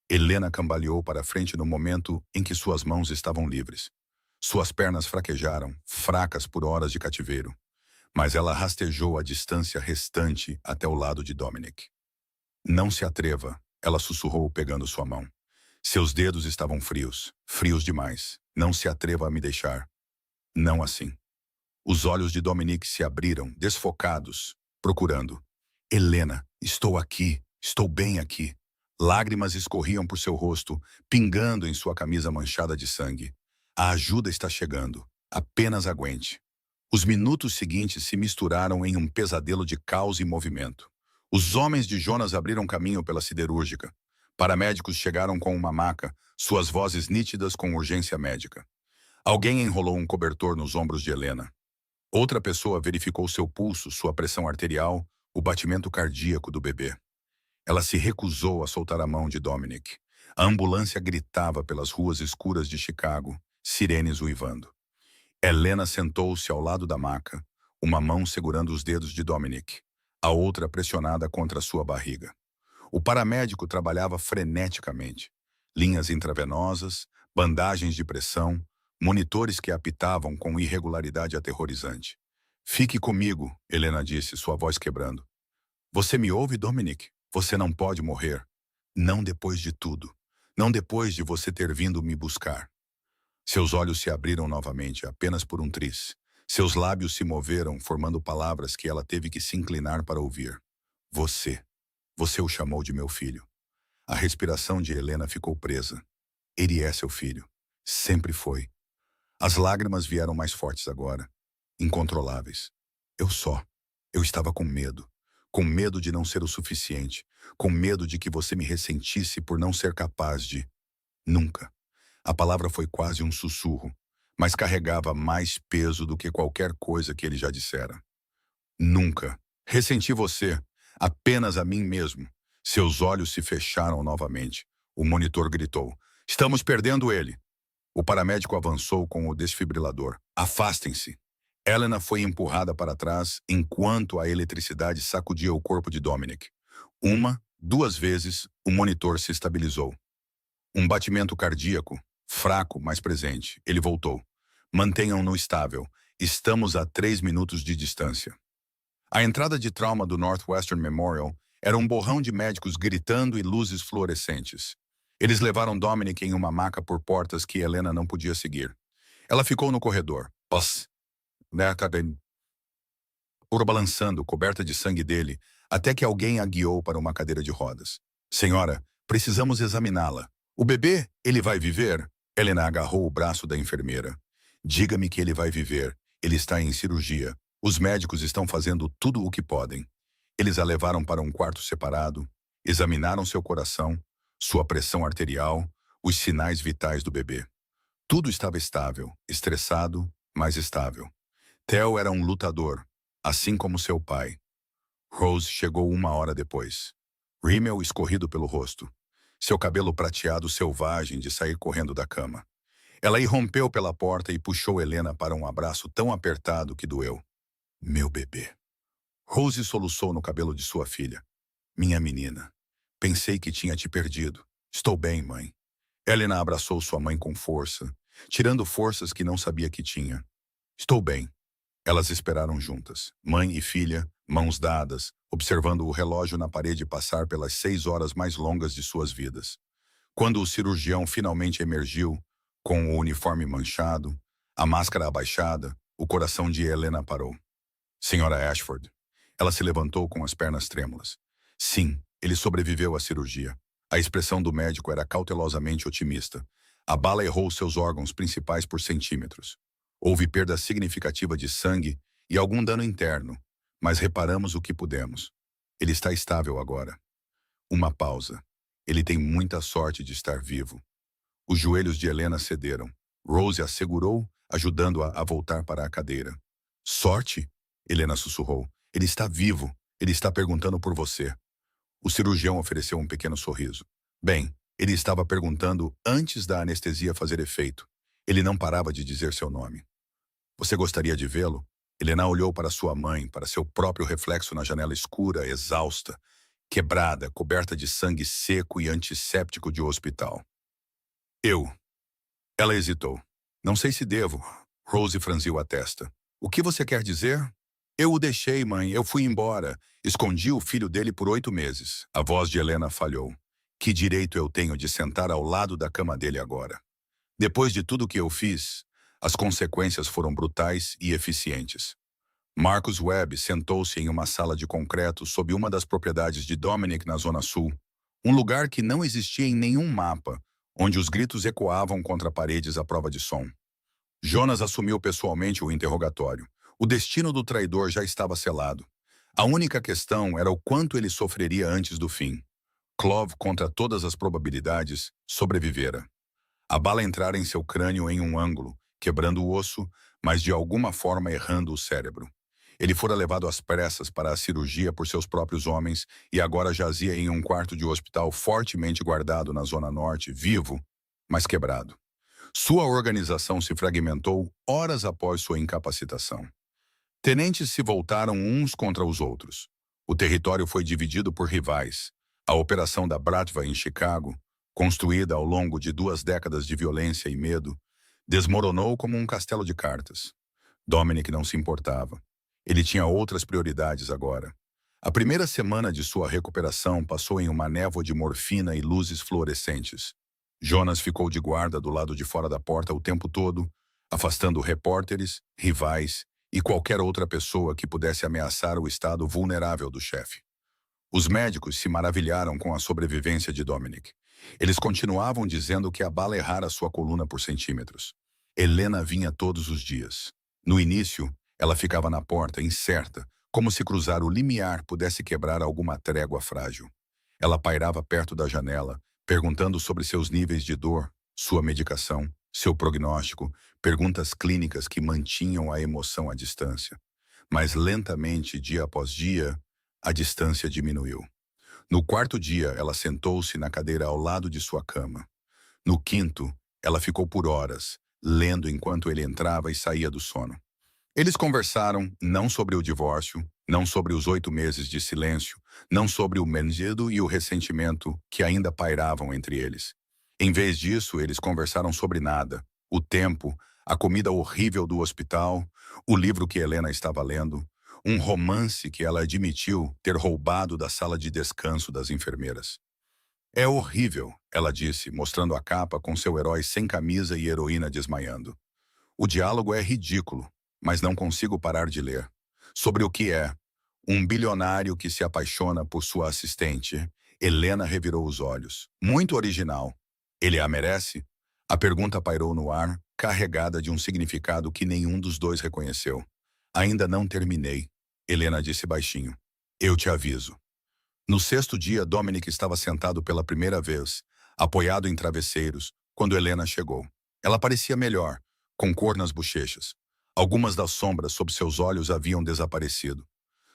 Helena cambaleou para frente no momento em que suas mãos estavam livres. Suas pernas fraquejaram, fracas por horas de cativeiro. Mas ela rastejou a distância restante até o lado de Dominic. Não se atreva, ela sussurrou pegando sua mão. Seus dedos estavam frios, frios demais. Não se atreva a me deixar. Não assim. Os olhos de Dominic se abriram, desfocados, procurando. Helena, estou aqui, estou bem aqui. Lágrimas escorriam por seu rosto, pingando em sua camisa manchada de sangue. A ajuda está chegando. Apenas aguente. Os minutos seguintes se misturaram em um pesadelo de caos e movimento. Os homens de Jonas abriram caminho pela siderúrgica. Paramédicos chegaram com uma maca, suas vozes nítidas com urgência médica. Alguém enrolou um cobertor nos ombros de Helena. Outra pessoa verificou seu pulso, sua pressão arterial, o batimento cardíaco do bebê. Ela se recusou a soltar a mão de Dominic. A ambulância gritava pelas ruas escuras de Chicago, sirenes uivando. Helena sentou-se ao lado da maca, uma mão segurando os dedos de Dominic, a outra pressionada contra sua barriga. O paramédico trabalhava freneticamente. Linhas intravenosas, bandagens de pressão, monitores que apitavam com irregularidade aterrorizante. Fique comigo, Helena disse, sua voz quebrando. Você me ouve, Dominic? Você não pode morrer. Não depois de tudo. Não depois de você ter vindo me buscar. Seus olhos se abriram novamente, apenas por um tris. Seus lábios se moveram, formando palavras que ela teve que se inclinar para ouvir. Você. Você o chamou de meu filho. A respiração de Helena ficou presa. Ele é seu filho. Sempre foi. As lágrimas vieram mais fortes agora, incontroláveis. Eu só. Eu estava com medo. Com medo de não ser o suficiente. Com medo de que você me ressentisse por não ser capaz de... Nunca. A palavra foi quase um sussurro, mas carregava mais peso do que qualquer coisa que ele já dissera. Nunca. Ressenti você. Apenas a mim mesmo. Seus olhos se fecharam novamente. O monitor gritou. Estamos perdendo ele. O paramédico avançou com o desfibrilador. Afastem-se. Helena foi empurrada para trás enquanto a eletricidade sacudia o corpo de Dominic. Uma, duas vezes, o monitor se estabilizou. Um batimento cardíaco, fraco, mas presente. Ele voltou. Mantenham-no estável. Estamos a 3 minutos de distância. A entrada de trauma do Northwestern Memorial era um borrão de médicos gritando e luzes fluorescentes. Eles levaram Dominic em uma maca por portas que Helena não podia seguir. Ela ficou no corredor. Pus. Balançando, coberta de sangue dele, até que alguém a guiou para uma cadeira de rodas. Senhora, precisamos examiná-la. O bebê, ele vai viver? Helena agarrou o braço da enfermeira. Diga-me que ele vai viver. Ele está em cirurgia. Os médicos estão fazendo tudo o que podem. Eles a levaram para um quarto separado, examinaram seu coração, sua pressão arterial, os sinais vitais do bebê. Tudo estava estável, estressado, mas estável. Theo era um lutador, assim como seu pai. Rose chegou 1 hora depois. Rímel escorrido pelo rosto. Seu cabelo prateado selvagem de sair correndo da cama. Ela irrompeu pela porta e puxou Helena para um abraço tão apertado que doeu. Meu bebê. Rose soluçou no cabelo de sua filha. Minha menina. Pensei que tinha te perdido. Estou bem, mãe. Helena abraçou sua mãe com força, tirando forças que não sabia que tinha. Estou bem. Elas esperaram juntas, mãe e filha, mãos dadas, observando o relógio na parede passar pelas 6 horas mais longas de suas vidas. Quando o cirurgião finalmente emergiu, com o uniforme manchado, a máscara abaixada, o coração de Helena parou. Senhora Ashford. Ela se levantou com as pernas trêmulas. Sim, ele sobreviveu à cirurgia. A expressão do médico era cautelosamente otimista. A bala errou seus órgãos principais por centímetros. Houve perda significativa de sangue e algum dano interno, mas reparamos o que pudemos. Ele está estável agora. Uma pausa. Ele tem muita sorte de estar vivo. Os joelhos de Helena cederam. Rose a segurou, ajudando-a a voltar para a cadeira. Sorte? Helena sussurrou. Ele está vivo. Ele está perguntando por você. O cirurgião ofereceu um pequeno sorriso. Bem, ele estava perguntando antes da anestesia fazer efeito. Ele não parava de dizer seu nome. Você gostaria de vê-lo? Helena olhou para sua mãe, para seu próprio reflexo na janela escura, exausta, quebrada, coberta de sangue seco e antisséptico de hospital. Eu. Ela hesitou. Não sei se devo. Rose franziu a testa. O que você quer dizer? Eu o deixei, mãe. Eu fui embora. Escondi o filho dele por 8 meses. A voz de Helena falhou. Que direito eu tenho de sentar ao lado da cama dele agora? Depois de tudo que eu fiz, as consequências foram brutais e eficientes. Marcus Webb sentou-se em uma sala de concreto sob uma das propriedades de Dominic na Zona Sul, um lugar que não existia em nenhum mapa, onde os gritos ecoavam contra paredes à prova de som. Jonas assumiu pessoalmente o interrogatório. O destino do traidor já estava selado. A única questão era o quanto ele sofreria antes do fim. Clove, contra todas as probabilidades, sobrevivera. A bala entrara em seu crânio em um ângulo, quebrando o osso, mas de alguma forma errando o cérebro. Ele fora levado às pressas para a cirurgia por seus próprios homens e agora jazia em um quarto de hospital fortemente guardado na Zona Norte, vivo, mas quebrado. Sua organização se fragmentou horas após sua incapacitação. Tenentes se voltaram uns contra os outros. O território foi dividido por rivais. A operação da Bratva em Chicago, construída ao longo de 2 décadas de violência e medo, desmoronou como um castelo de cartas. Dominic não se importava. Ele tinha outras prioridades agora. A primeira semana de sua recuperação passou em uma névoa de morfina e luzes fluorescentes. Jonas ficou de guarda do lado de fora da porta o tempo todo, afastando repórteres, rivais e qualquer outra pessoa que pudesse ameaçar o estado vulnerável do chefe. Os médicos se maravilharam com a sobrevivência de Dominic. Eles continuavam dizendo que a bala errara sua coluna por centímetros. Helena vinha todos os dias. No início, ela ficava na porta, incerta, como se cruzar o limiar pudesse quebrar alguma trégua frágil. Ela pairava perto da janela, perguntando sobre seus níveis de dor, sua medicação, seu prognóstico, perguntas clínicas que mantinham a emoção à distância. Mas lentamente, dia após dia, a distância diminuiu. No quarto dia, ela sentou-se na cadeira ao lado de sua cama. No quinto, ela ficou por horas, lendo enquanto ele entrava e saía do sono. Eles conversaram não sobre o divórcio, não sobre os 8 meses de silêncio, não sobre o medo e o ressentimento que ainda pairavam entre eles. Em vez disso, eles conversaram sobre nada: o tempo, a comida horrível do hospital, o livro que Helena estava lendo, um romance que ela admitiu ter roubado da sala de descanso das enfermeiras. É horrível, ela disse, mostrando a capa com seu herói sem camisa e heroína desmaiando. O diálogo é ridículo, mas não consigo parar de ler. Sobre o que é um bilionário que se apaixona por sua assistente. Helena revirou os olhos. Muito original. Ele a merece? A pergunta pairou no ar, carregada de um significado que nenhum dos dois reconheceu. Ainda não terminei, Helena disse baixinho. Eu te aviso. No sexto dia, Dominic estava sentado pela primeira vez, apoiado em travesseiros, quando Helena chegou. Ela parecia melhor, com cor nas bochechas. Algumas das sombras sob seus olhos haviam desaparecido.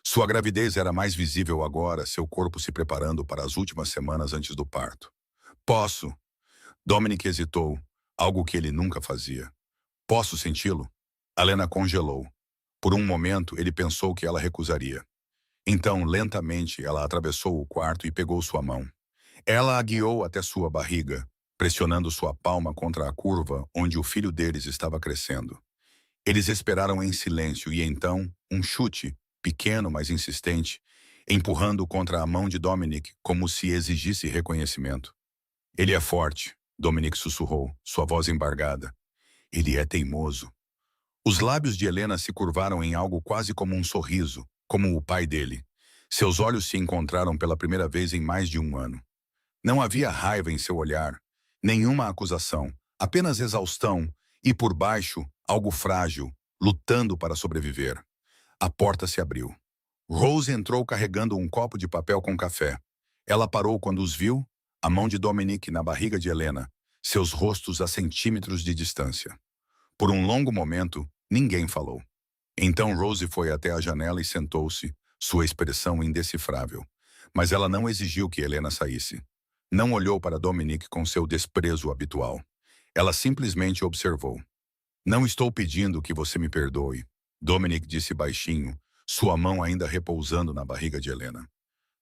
Sua gravidez era mais visível agora, seu corpo se preparando para as últimas semanas antes do parto. Posso? Dominic hesitou, algo que ele nunca fazia. Posso senti-lo? Helena congelou. Por um momento, ele pensou que ela recusaria. Então, lentamente, ela atravessou o quarto e pegou sua mão. Ela a guiou até sua barriga, pressionando sua palma contra a curva onde o filho deles estava crescendo. Eles esperaram em silêncio e então, um chute, pequeno mas insistente, empurrando contra a mão de Dominic como se exigisse reconhecimento. Ele é forte, Dominic sussurrou, sua voz embargada. Ele é teimoso. Os lábios de Helena se curvaram em algo quase como um sorriso, como o pai dele. Seus olhos se encontraram pela primeira vez em mais de um ano. Não havia raiva em seu olhar, nenhuma acusação, apenas exaustão e, por baixo, algo frágil, lutando para sobreviver. A porta se abriu. Rose entrou carregando um copo de papel com café. Ela parou quando os viu, a mão de Dominic na barriga de Helena, seus rostos a centímetros de distância. Por um longo momento, ninguém falou. Então Rose foi até a janela e sentou-se, sua expressão indecifrável. Mas ela não exigiu que Helena saísse. Não olhou para Dominic com seu desprezo habitual. Ela simplesmente observou. Não estou pedindo que você me perdoe, Dominic disse baixinho, sua mão ainda repousando na barriga de Helena.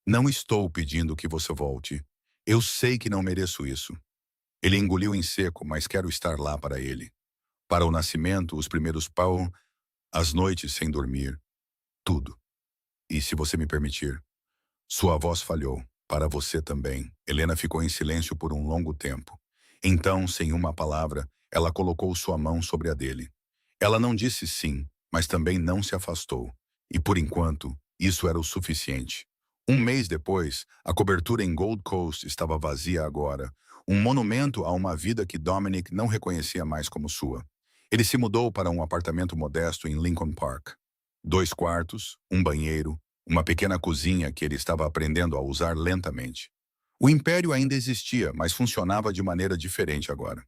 Não estou pedindo que você volte. Eu sei que não mereço isso. Ele engoliu em seco, mas quero estar lá para ele. Para o nascimento, os primeiros pão, as noites sem dormir, tudo. E se você me permitir? Sua voz falhou. Para você também. Helena ficou em silêncio por um longo tempo. Então, sem uma palavra, ela colocou sua mão sobre a dele. Ela não disse sim, mas também não se afastou. E por enquanto, isso era o suficiente. Um mês depois, a cobertura em Gold Coast estava vazia agora, um monumento a uma vida que Dominic não reconhecia mais como sua. Ele se mudou para um apartamento modesto em Lincoln Park. 2 quartos, um banheiro, uma pequena cozinha que ele estava aprendendo a usar lentamente. O império ainda existia, mas funcionava de maneira diferente agora.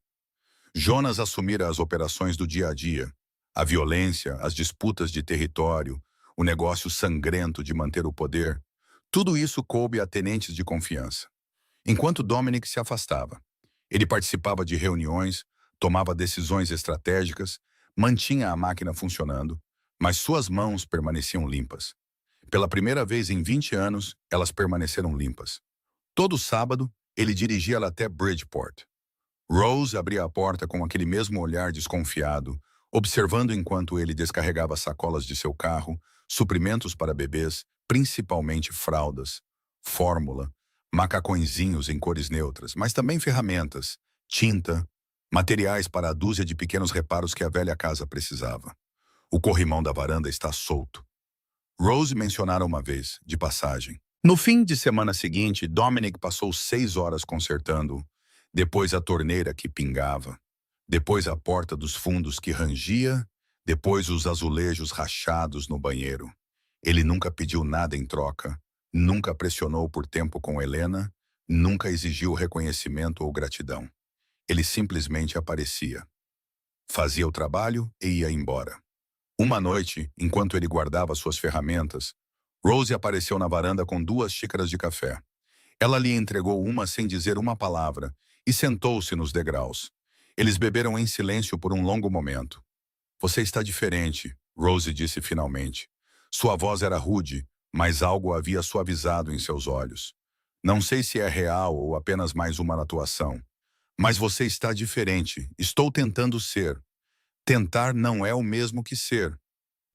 Jonas assumira as operações do dia a dia, a violência, as disputas de território, o negócio sangrento de manter o poder. Tudo isso coube a tenentes de confiança. Enquanto Dominic se afastava, ele participava de reuniões, tomava decisões estratégicas, mantinha a máquina funcionando, mas suas mãos permaneciam limpas. Pela primeira vez em 20 anos, elas permaneceram limpas. Todo sábado, ele dirigia-la até Bridgeport. Rose abria a porta com aquele mesmo olhar desconfiado, observando enquanto ele descarregava sacolas de seu carro, suprimentos para bebês, principalmente fraldas, fórmula, macacõezinhos em cores neutras, mas também ferramentas, tinta, materiais para a dúzia de pequenos reparos que a velha casa precisava. O corrimão da varanda está solto. Rose mencionara uma vez, de passagem. No fim de semana seguinte, Dominic passou 6 horas consertando, depois a torneira que pingava, depois a porta dos fundos que rangia, depois os azulejos rachados no banheiro. Ele nunca pediu nada em troca, nunca pressionou por tempo com Helena, nunca exigiu reconhecimento ou gratidão. Ele simplesmente aparecia. Fazia o trabalho e ia embora. Uma noite, enquanto ele guardava suas ferramentas, Rose apareceu na varanda com 2 xícaras de café. Ela lhe entregou uma sem dizer uma palavra e sentou-se nos degraus. Eles beberam em silêncio por um longo momento. Você está diferente, Rose disse finalmente. Sua voz era rude, mas algo havia suavizado em seus olhos. Não sei se é real ou apenas mais uma atuação. Mas você está diferente. Estou tentando ser. Tentar não é o mesmo que ser.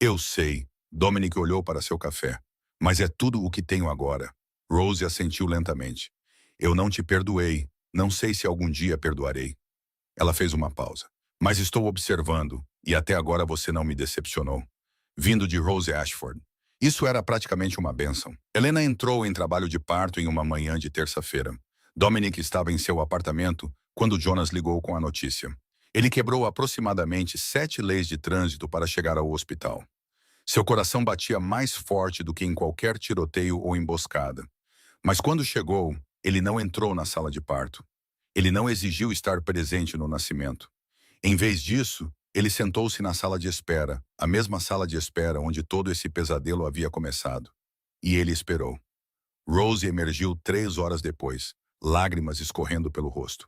Eu sei. Dominic olhou para seu café. Mas é tudo o que tenho agora. Rose assentiu lentamente. Eu não te perdoei. Não sei se algum dia perdoarei. Ela fez uma pausa. Mas estou observando, e até agora você não me decepcionou. Vindo de Rose Ashford. Isso era praticamente uma bênção. Helena entrou em trabalho de parto em uma manhã de terça-feira. Dominic estava em seu apartamento quando Jonas ligou com a notícia. Ele quebrou aproximadamente 7 leis de trânsito para chegar ao hospital. Seu coração batia mais forte do que em qualquer tiroteio ou emboscada. Mas quando chegou, ele não entrou na sala de parto. Ele não exigiu estar presente no nascimento. Em vez disso, ele sentou-se na sala de espera, a mesma sala de espera onde todo esse pesadelo havia começado. E ele esperou. Rose emergiu 3 horas depois, lágrimas escorrendo pelo rosto.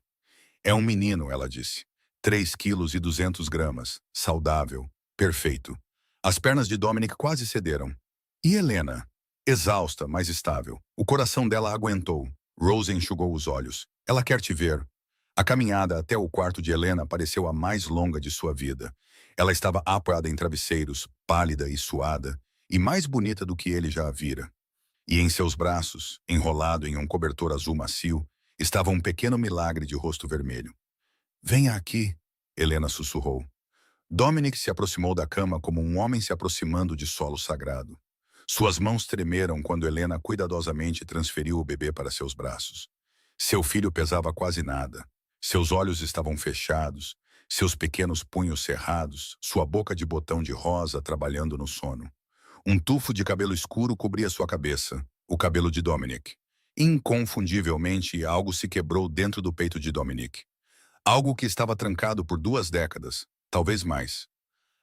É um menino, ela disse. 3 quilos e 200 gramas, saudável, perfeito. As pernas de Dominic quase cederam. E Helena? Exausta, mas estável. O coração dela aguentou. Rose enxugou os olhos. Ela quer te ver. A caminhada até o quarto de Helena pareceu a mais longa de sua vida. Ela estava apoiada em travesseiros, pálida e suada, e mais bonita do que ele já a vira. E em seus braços, enrolado em um cobertor azul macio, estava um pequeno milagre de rosto vermelho. Venha aqui, Helena sussurrou. Dominic se aproximou da cama como um homem se aproximando de solo sagrado. Suas mãos tremeram quando Helena cuidadosamente transferiu o bebê para seus braços. Seu filho pesava quase nada. Seus olhos estavam fechados, seus pequenos punhos cerrados, sua boca de botão de rosa trabalhando no sono. Um tufo de cabelo escuro cobria sua cabeça, o cabelo de Dominic. Inconfundivelmente, algo se quebrou dentro do peito de Dominic. Algo que estava trancado por 2 décadas, talvez mais.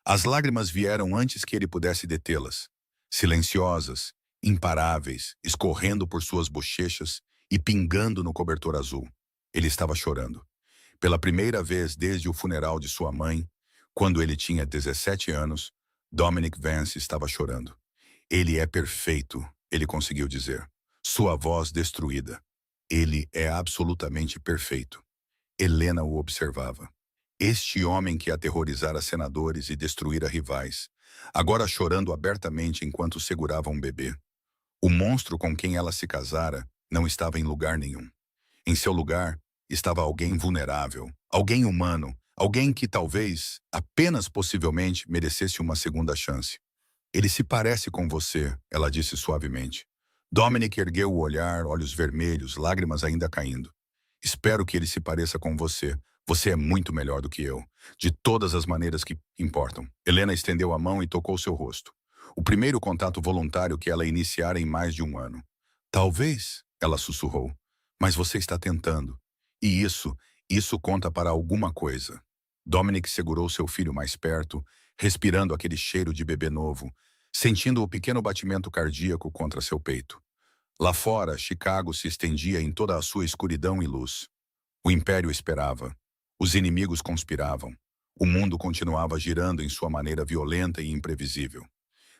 As lágrimas vieram antes que ele pudesse detê-las. Silenciosas, imparáveis, escorrendo por suas bochechas e pingando no cobertor azul. Ele estava chorando. Pela primeira vez desde o funeral de sua mãe, quando ele tinha 17 anos, Dominic Vance estava chorando. Ele é perfeito, ele conseguiu dizer. Sua voz destruída. Ele é absolutamente perfeito. Helena o observava. Este homem que aterrorizara senadores e destruíra rivais, agora chorando abertamente enquanto segurava um bebê. O monstro com quem ela se casara não estava em lugar nenhum. Em seu lugar, estava alguém vulnerável, alguém humano, alguém que talvez, apenas possivelmente, merecesse uma segunda chance. Ele se parece com você, ela disse suavemente. Dominic ergueu o olhar, olhos vermelhos, lágrimas ainda caindo. Espero que ele se pareça com você. Você é muito melhor do que eu, de todas as maneiras que importam. Helena estendeu a mão e tocou seu rosto. O primeiro contato voluntário que ela iniciara em mais de um ano. Talvez, ela sussurrou, mas você está tentando. E isso conta para alguma coisa. Dominic segurou seu filho mais perto, respirando aquele cheiro de bebê novo, sentindo o pequeno batimento cardíaco contra seu peito. Lá fora, Chicago se estendia em toda a sua escuridão e luz. O império esperava. Os inimigos conspiravam. O mundo continuava girando em sua maneira violenta e imprevisível.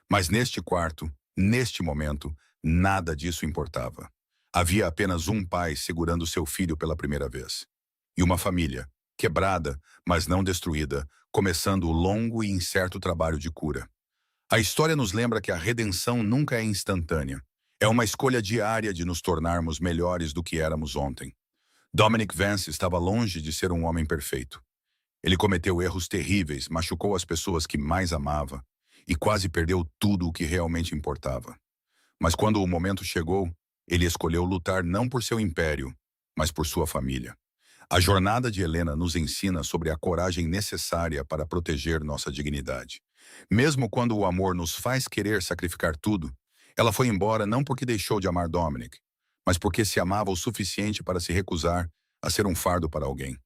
Mas neste quarto, neste momento, nada disso importava. Havia apenas um pai segurando seu filho pela primeira vez. E uma família, quebrada, mas não destruída, começando o longo e incerto trabalho de cura. A história nos lembra que a redenção nunca é instantânea. É uma escolha diária de nos tornarmos melhores do que éramos ontem. Dominic Vance estava longe de ser um homem perfeito. Ele cometeu erros terríveis, machucou as pessoas que mais amava e quase perdeu tudo o que realmente importava. Mas quando o momento chegou, ele escolheu lutar não por seu império, mas por sua família. A jornada de Helena nos ensina sobre a coragem necessária para proteger nossa dignidade. Mesmo quando o amor nos faz querer sacrificar tudo, ela foi embora não porque deixou de amar Dominic, mas porque se amava o suficiente para se recusar a ser um fardo para alguém.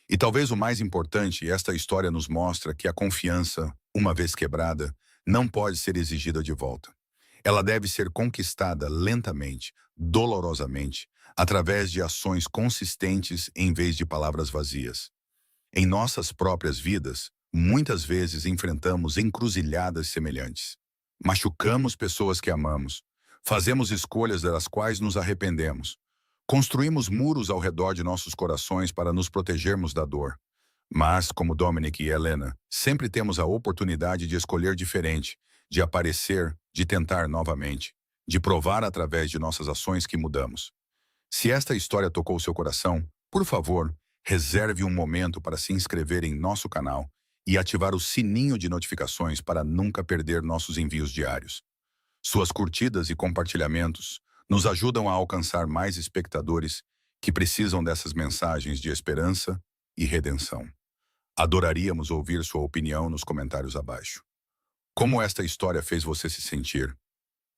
E talvez o mais importante, esta história nos mostra que a confiança, uma vez quebrada, não pode ser exigida de volta. Ela deve ser conquistada lentamente, dolorosamente, através de ações consistentes em vez de palavras vazias. Em nossas próprias vidas, muitas vezes enfrentamos encruzilhadas semelhantes. Machucamos pessoas que amamos, fazemos escolhas das quais nos arrependemos, construímos muros ao redor de nossos corações para nos protegermos da dor. Mas, como Dominic e Helena, sempre temos a oportunidade de escolher diferente, de aparecer, de tentar novamente, de provar através de nossas ações que mudamos. Se esta história tocou seu coração, por favor, reserve um momento para se inscrever em nosso canal e ativar o sininho de notificações para nunca perder nossos envios diários. Suas curtidas e compartilhamentos nos ajudam a alcançar mais espectadores que precisam dessas mensagens de esperança e redenção. Adoraríamos ouvir sua opinião nos comentários abaixo. Como esta história fez você se sentir?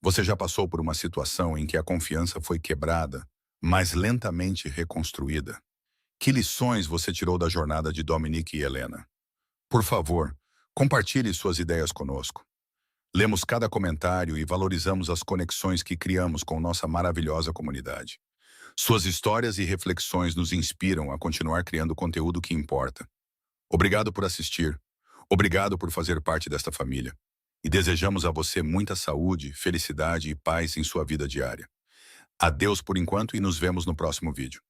Você já passou por uma situação em que a confiança foi quebrada, mas lentamente reconstruída? Que lições você tirou da jornada de Dominic e Helena? Por favor, compartilhe suas ideias conosco. Lemos cada comentário e valorizamos as conexões que criamos com nossa maravilhosa comunidade. Suas histórias e reflexões nos inspiram a continuar criando conteúdo que importa. Obrigado por assistir. Obrigado por fazer parte desta família. E desejamos a você muita saúde, felicidade e paz em sua vida diária. Adeus por enquanto e nos vemos no próximo vídeo.